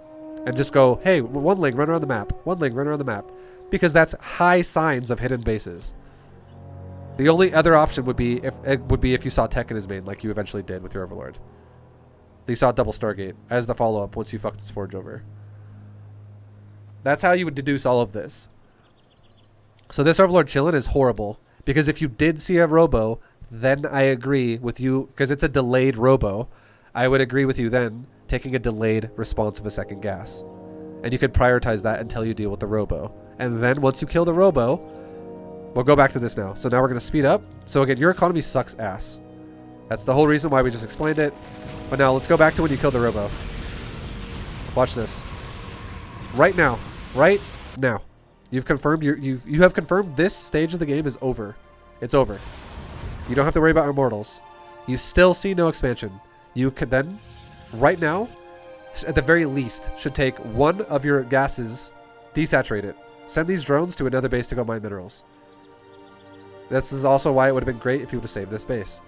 and just go, hey, 1 ling, run around the map. 1 ling, run around the map. Because that's high signs of hidden bases. The only other option would be if you saw Tech in his main, like you eventually did with your Overlord. You saw double Stargate as the follow-up once you fucked his Forge over. That's how you would deduce all of this. So this Overlord chillin' is horrible. Because if you did see a Robo, then I agree with you, because it's a delayed Robo, I would agree with you then taking a delayed response of a second gas. And you could prioritize that until you deal with the Robo. And then once you kill the Robo, we'll go back to this now. So now we're going to speed up. So again, your economy sucks ass. That's the whole reason why we just explained it. But now let's go back to when you killed the Robo. Watch this. Right now. Right now. You've confirmed you have confirmed this stage of the game is over. It's over. You don't have to worry about immortals. You still see no expansion. You could then, right now, at the very least, should take one of your gases, desaturate it, send these drones to another base to go mine minerals. This is also why it would have been great if you would have saved this base.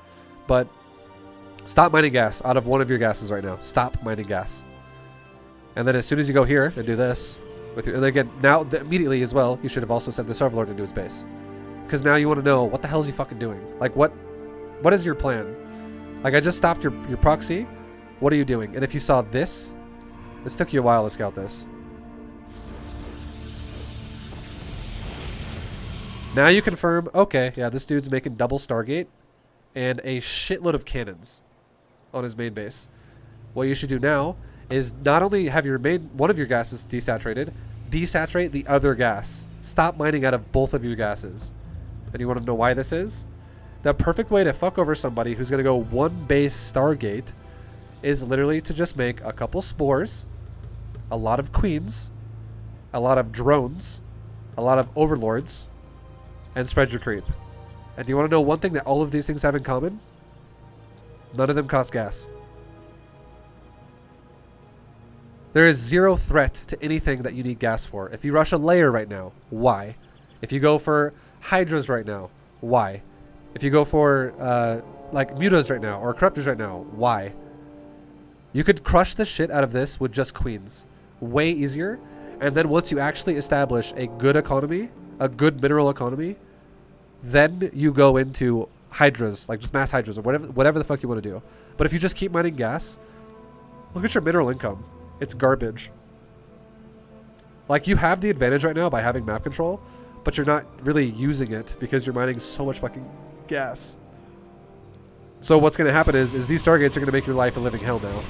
But stop mining gas out of one of your gases right now. Stop mining gas. And then as soon as you go here and do this, and again, now immediately as well, you should have also sent this Overlord into his base. Because now you want to know, what the hell is he fucking doing? Like, what is your plan? Like, I just stopped your proxy. What are you doing? And if you saw this took you a while to scout this. Now you confirm, okay, yeah, this dude's making double Stargate and a shitload of cannons on his main base. What you should do now is not only have your one of your gases desaturated, desaturate the other gas. Stop mining out of both of your gases. And you want to know why this is? The perfect way to fuck over somebody who's going to go one base Stargate is literally to just make a couple spores, a lot of queens, a lot of drones, a lot of overlords, and spread your creep. And do you want to know one thing that all of these things have in common? None of them cost gas. There is zero threat to anything that you need gas for. If you rush a layer right now, why? If you go for Hydras right now, why? If you go for like Mutas right now or Corruptors right now, why? You could crush the shit out of this with just queens. Way easier. And then once you actually establish a good economy, a good mineral economy, then you go into Hydras, like just mass Hydras or whatever the fuck you want to do. But if you just keep mining gas, look at your mineral income. It's garbage. Like, you have the advantage right now by having map control, but you're not really using it because you're mining so much fucking gas. So what's going to happen is these Stargates are going to make your life a living hell now.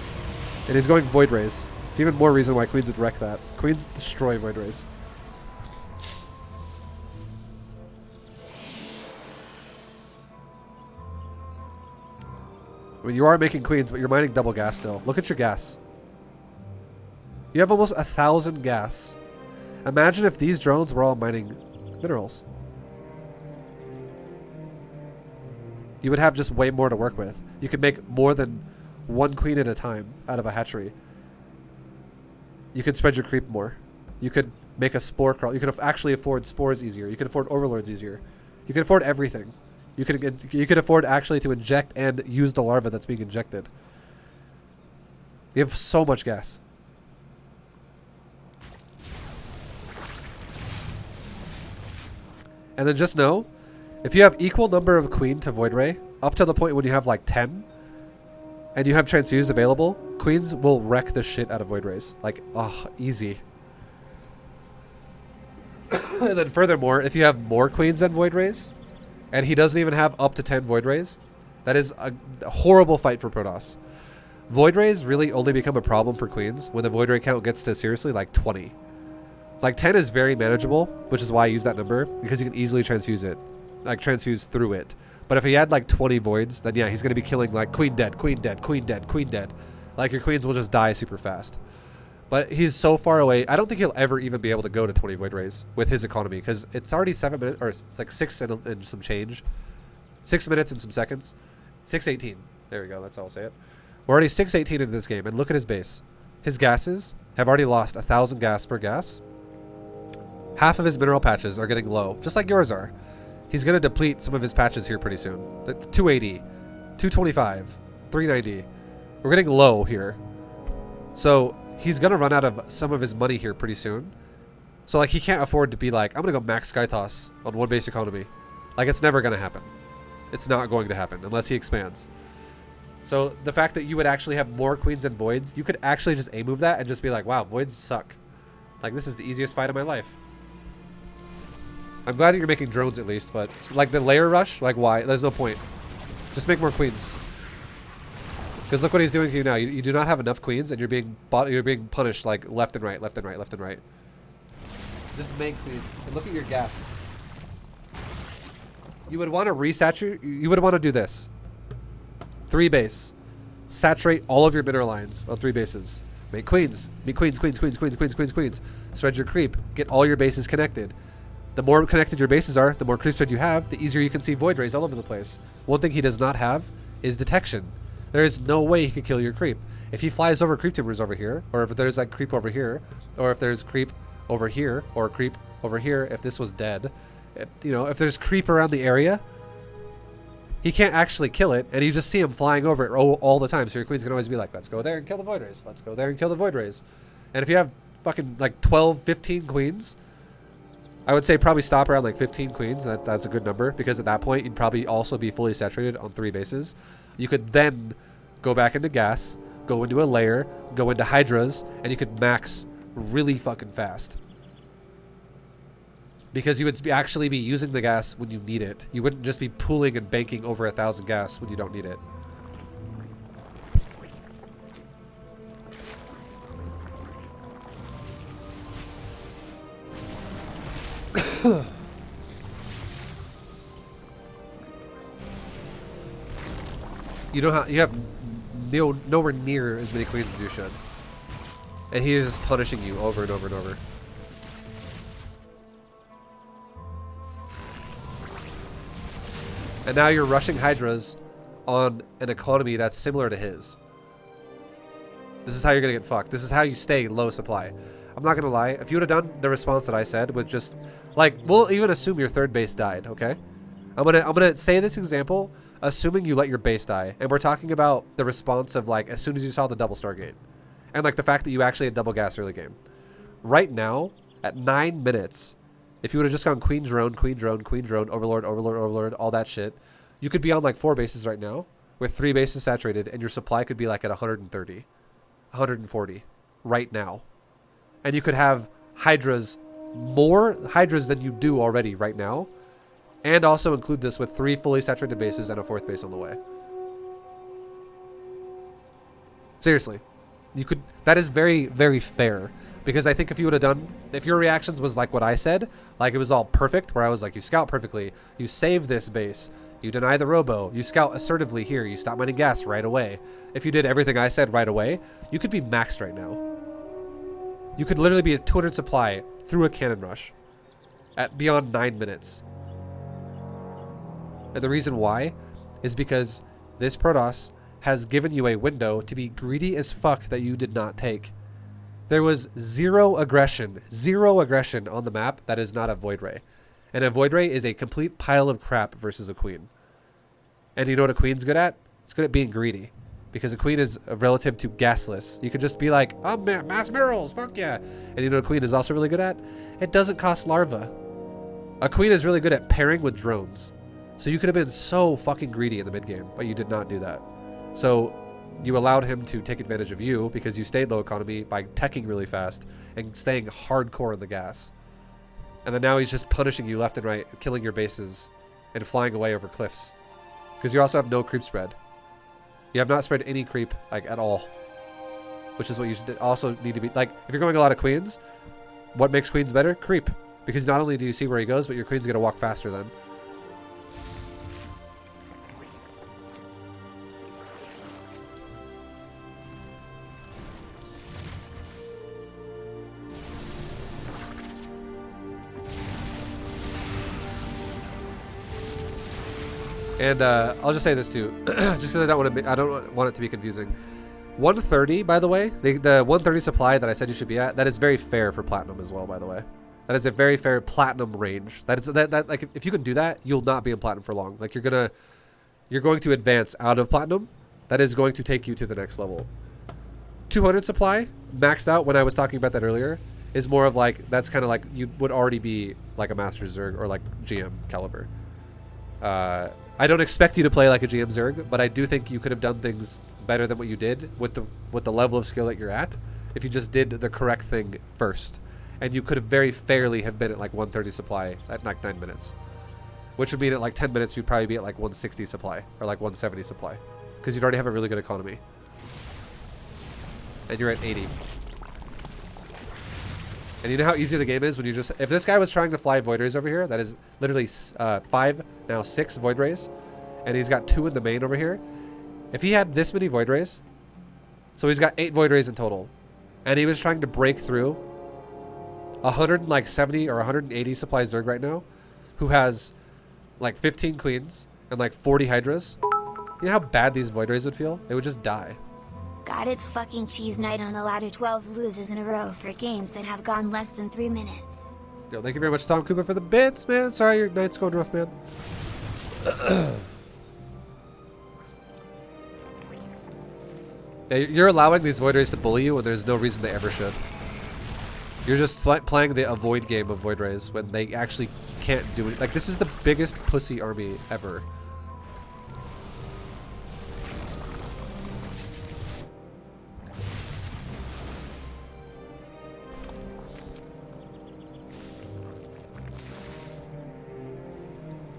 And he's going Void Rays. It's even more reason why Queens would wreck that. Queens destroy Void Rays. I mean, you are making Queens, but you're mining double gas still. Look at your gas. You have almost 1,000 gas. Imagine if these drones were all mining minerals. You would have just way more to work with. You could make more than one queen at a time out of a hatchery. You could spread your creep more. You could make a spore crawl. You could actually afford spores easier. You could afford overlords easier. You could afford everything. You could afford actually to inject and use the larva that's being injected. You have so much gas. And then just know, if you have equal number of queen to Void Ray, up to the point when you have like 10, and you have transfuse available, queens will wreck the shit out of Void Rays. Like, oh, easy. And then furthermore, if you have more queens than Void Rays, and he doesn't even have up to 10 Void Rays, that is a horrible fight for Protoss. Void Rays really only become a problem for queens when the Void Ray count gets to seriously like 20. Like 10 is very manageable, which is why I use that number, because you can easily transfuse it. Like transfuse through it. But if he had like 20 voids, then yeah, he's going to be killing like queen dead, queen dead, queen dead, queen dead. Like your queens will just die super fast. But he's so far away, I don't think he'll ever even be able to go to 20 Void Rays with his economy, because it's already 7 minutes, or it's like 6 and some change. 6 minutes and some seconds. 6:18. There we go, that's how I'll say it. We're already 6:18 into this game, and look at his base. His gases have already lost 1,000 gas per gas. Half of his mineral patches are getting low, just like yours are. He's going to deplete some of his patches here pretty soon. 280, 225, 390. We're getting low here. So he's going to run out of some of his money here pretty soon. So like he can't afford to be like, I'm going to go max Skytoss on one base economy. Like it's never going to happen. It's not going to happen unless he expands. So the fact that you would actually have more queens than voids, you could actually just A-move that and just be like, wow, voids suck. Like this is the easiest fight of my life. I'm glad that you're making drones at least, but like the layer rush, like why? There's no point. Just make more queens. Because look what he's doing to you now. You do not have enough queens, and you're being punished like left and right, left and right, left and right. Just make queens and look at your gas. You would want to resaturate. You would want to do this. 3 base. Saturate all of your mineral lines on 3 bases. Make queens. Make queens, queens, queens, queens, queens, queens, queens. Spread your creep. Get all your bases connected. The more connected your bases are, the more creep spread you have, the easier you can see void rays all over the place. One thing he does not have is detection. There is no way he could kill your creep. If he flies over creep timbers over here, or if there's like creep over here, or if there's creep over here, or creep over here, if this was dead, if there's creep around the area, he can't actually kill it, and you just see him flying over it all the time. So your queens can always be like, let's go there and kill the void rays. Let's go there and kill the void rays. And if you have fucking like 12, 15 queens, I would say probably stop around like 15 queens. That's a good number, because at that point you'd probably also be fully saturated on 3 bases. You could then go back into gas, go into a layer, go into hydras, and you could max really fucking fast. Because you would actually be using the gas when you need it. You wouldn't just be pooling and banking over 1,000 gas when you don't need it. You have nowhere near as many queens as you should. And he is just punishing you over and over and over. And now you're rushing hydras on an economy that's similar to his. This is how you're gonna get fucked. This is how you stay low supply. I'm not gonna lie, if you would have done the response that I said with just like, we'll even assume your third base died, okay? I'm gonna say this example assuming you let your base die, and we're talking about the response of like as soon as you saw the double Stargate, and like the fact that you actually had double gas early game. Right now, at 9 minutes, if you would have just gone queen drone, queen drone, queen drone, overlord, overlord, overlord, all that shit, you could be on like 4 bases right now with 3 bases saturated, and your supply could be like at 130, 140 right now, and you could have hydras, more hydras than you do already right now. And also include this with 3 fully saturated bases and a 4th base on the way. Seriously. You could. That is very, very fair. Because I think if you would have done, if your reactions was like what I said, like it was all perfect, where I was like, you scout perfectly, you save this base, you deny the robo, you scout assertively here, you stop mining gas right away. If you did everything I said right away, you could be maxed right now. You could literally be at 200 supply through a cannon rush at beyond 9 minutes. And the reason why is because this Protoss has given you a window to be greedy as fuck that you did not take. There was zero aggression on the map that is not a Void Ray. And a Void Ray is a complete pile of crap versus a Queen. And you know what a Queen's good at? It's good at being greedy. Because a Queen is relative to gasless. You could just be like, oh, mass minerals, fuck yeah. And you know what a Queen is also really good at? It doesn't cost larva. A Queen is really good at pairing with drones. So you could have been so fucking greedy in the mid game, but you did not do that. So you allowed him to take advantage of you because you stayed low economy by teching really fast and staying hardcore in the gas. And then now he's just punishing you left and right, killing your bases and flying away over cliffs. Because you also have no creep spread. You have not spread any creep like at all. Which is what you should also need to be like. If you're going a lot of queens, what makes queens better? Creep. Because not only do you see where he goes, but your queen's gonna walk faster then. And I'll just say this too, just because I don't want it to be confusing. 130, by the way, the 130 supply that I said you should be at, that is very fair for platinum as well. By the way, that is a very fair platinum range. That like if you can do that, you'll not be in platinum for long. Like you're going to advance out of platinum. That is going to take you to the next level. 200 supply maxed out when I was talking about that earlier is more of like that's kind of like you would already be like a Master Zerg or like GM caliber. I don't expect you to play like a GM Zerg, but I do think you could have done things better than what you did with the level of skill that you're at if you just did the correct thing first. And you could have very fairly have been at like 130 supply at like 9 minutes. Which would mean at like 10 minutes you'd probably be at like 160 supply or like 170 supply. Because you'd already have a really good economy. And you're at 80. And you know how easy the game is when you just... If this guy was trying to fly Void Rays over here, that is literally 5, now 6 Void Rays, and he's got 2 in the main over here. If he had this many Void Rays, so he's got 8 Void Rays in total. and he was trying to break through 170 or 180 supply Zerg right now, who has like 15 queens and like 40 hydras. You know how bad these Void Rays would feel? They would just die. God, it's fucking cheese night on the ladder. 12 loses in a row for games that have gone less than 3 minutes. Yo, thank you very much, Tom Cooper, for the bits, man. Sorry your night's going rough, man. Yeah, you're allowing these Void Rays to bully you when there's no reason they ever should. You're just playing the avoid game of Void Rays when they actually can't do it. Like, this is the biggest pussy army ever.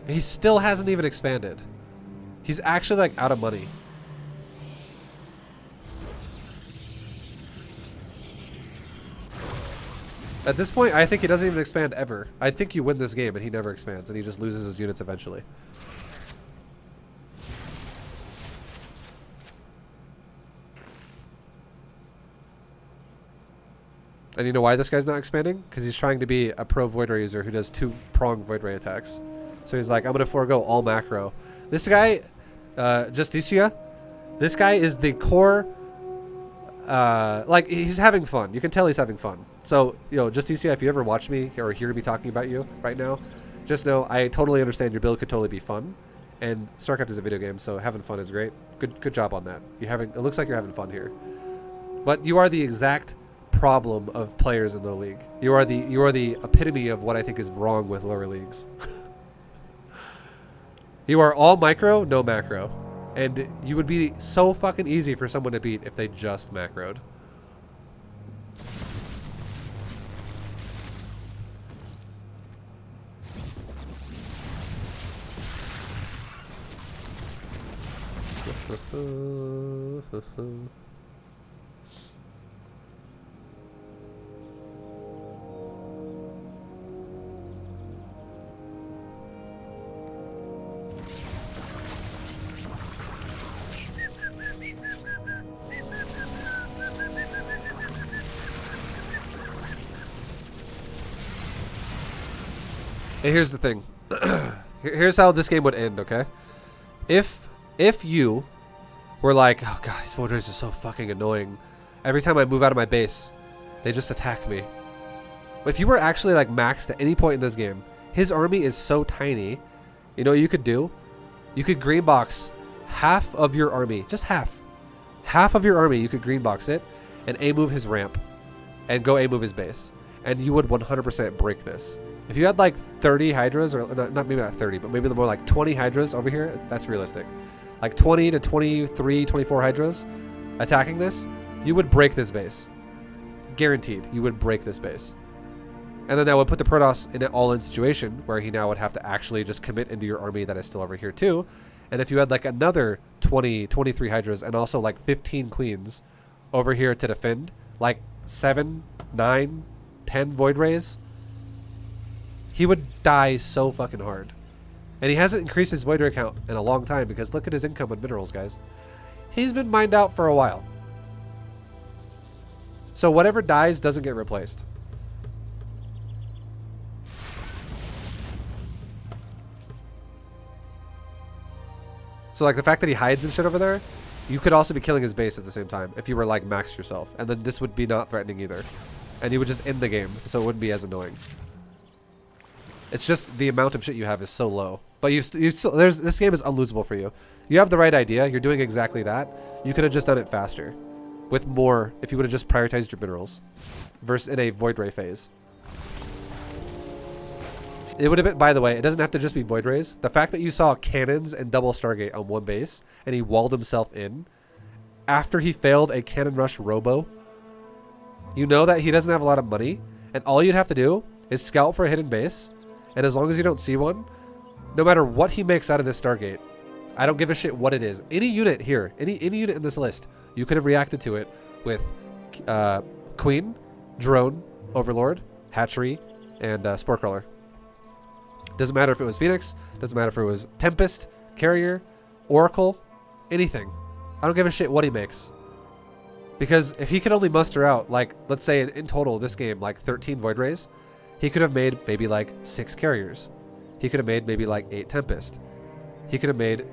He still hasn't even expanded. He's actually like out of money. At this point, I think he doesn't even expand ever. I think you win this game and he never expands and he just loses his units eventually. And you know why this guy's not expanding? Because he's trying to be a pro Void Ray user who does 2-prong Void Ray attacks. So he's like, I'm going to forego all macro. This guy, Justicia, this guy is the core, like, he's having fun. You can tell he's having fun. So, you know, Justicia, if you ever watch me or hear me talking about you right now, just know I totally understand your build could totally be fun. And StarCraft is a video game, so having fun is great. Good job on that. It looks like you're having fun here. But you are the exact problem of players in the league. You are the epitome of what I think is wrong with lower leagues. You are all micro, no macro. And you would be so fucking easy for someone to beat if they just macroed. Hey, here's the thing. Here's how this game would end, okay? If you were like, oh god, these Void Rays are so fucking annoying. Every time I move out of my base, they just attack me. But if you were actually like maxed at any point in this game, his army is so tiny. You know what you could do? You could green box half of your army, just half. Half of your army, you could green box it and A-move his ramp and go A-move his base. And you would 100% break this. If you had like 30 Hydras, or not maybe not 30, but maybe more like 20 Hydras over here, that's realistic. Like 20 to 23, 24 Hydras attacking this, you would break this base. Guaranteed, you would break this base. And then that would put the Protoss in an all-in situation where he now would have to actually just commit into your army that is still over here too. And if you had like another 20, 23 Hydras and also like 15 Queens over here to defend, like 7, 9, 10 Void Rays, he would die so fucking hard. And he hasn't increased his Void Ray count in a long time because look at his income on minerals, guys. He's been mined out for a while. So whatever dies doesn't get replaced. So like the fact that he hides and shit over there, you could also be killing his base at the same time if you were like maxed yourself. And then this would be not threatening either. And you would just end the game, so it wouldn't be as annoying. It's just the amount of shit you have is so low. But you still, this game is unlosable for you. You have the right idea. You're doing exactly that. You could have just done it faster. With more, if you would have just prioritized your minerals. Versus in a Void Ray phase. It would have been, by the way, it doesn't have to just be Void Rays. The fact that you saw cannons and double Stargate on one base, and he walled himself in, after he failed a Cannon Rush Robo, you know that he doesn't have a lot of money, and all you'd have to do is scout for a hidden base, and as long as you don't see one, no matter what he makes out of this Stargate, I don't give a shit what it is. Any unit here, any unit in this list, you could have reacted to it with Queen, Drone, Overlord, Hatchery, and Spore Crawler. Doesn't matter if it was Phoenix, doesn't matter if it was Tempest, Carrier, Oracle, anything. I don't give a shit what he makes. Because if he could only muster out, like, let's say in total this game, like 13 Void Rays, he could have made maybe like 6 Carriers. He could have made maybe like 8 Tempest. He could have made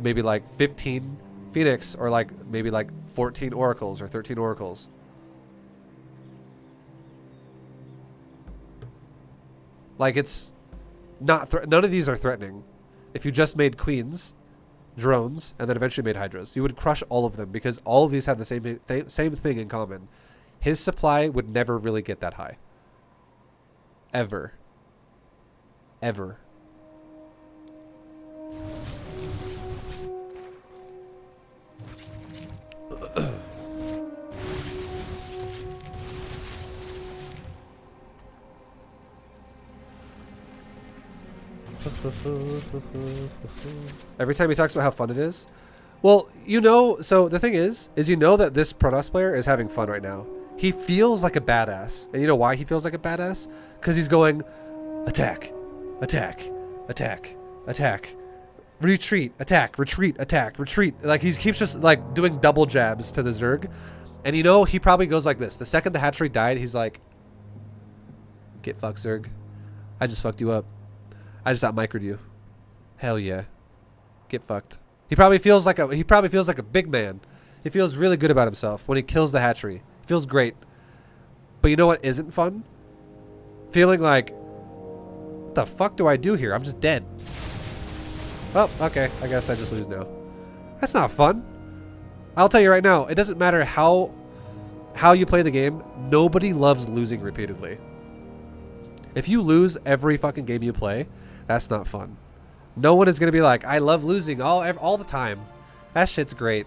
maybe like 15 Phoenix, or like maybe like 14 Oracles or 13 Oracles. Like, it's not, none of these are threatening. If you just made Queens, drones, and then eventually made Hydras, you would crush all of them, because all of these have the same thing in common. His supply would never really get that high. Ever. Ever. Every time he talks about how fun it is. Well, you know, so the thing is you know that this Protoss player is having fun right now. He feels like a badass. And you know why he feels like a badass? Because he's going, attack, attack, attack, attack, retreat, attack, retreat, attack, retreat. Like, he keeps just like doing double jabs to the Zerg. And you know, he probably goes like this. The second the hatchery died, he's like, get fucked, Zerg. I just fucked you up. I just out-microed you. Hell yeah. Get fucked. He probably feels like a big man. He feels really good about himself when he kills the hatchery. Feels great. But you know what isn't fun? Feeling like, what the fuck do I do here? I'm just dead. Oh, okay. I guess I just lose now. That's not fun. I'll tell you right now, it doesn't matter how you play the game. Nobody loves losing repeatedly. If you lose every fucking game you play, that's not fun. No one is going to be like, I love losing all the time. That shit's great.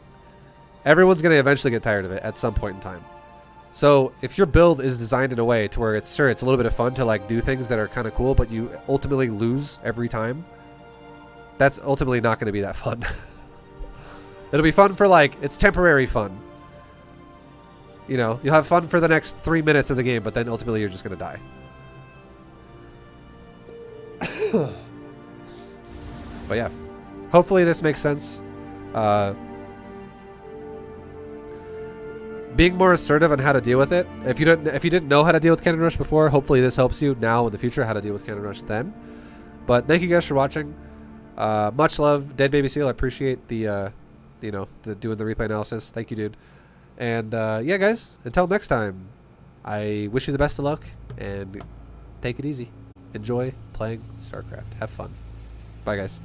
Everyone's going to eventually get tired of it at some point in time. So if your build is designed in a way to where it's a little bit of fun to like do things that are kind of cool, but you ultimately lose every time, that's ultimately not going to be that fun. It'll be fun for like, it's temporary fun. You know, you'll have fun for the next 3 minutes of the game, but then ultimately you're just going to die. But yeah, hopefully this makes sense. Being more assertive on how to deal with it. If you didn't know how to deal with Cannon Rush before, hopefully this helps you now in the future how to deal with Cannon Rush then. But thank you guys for watching. Much love, Dead Baby Seal. I appreciate the doing the replay analysis. Thank you, dude. And yeah, guys, until next time, I wish you the best of luck and take it easy. Enjoy playing StarCraft. Have fun. Bye, guys.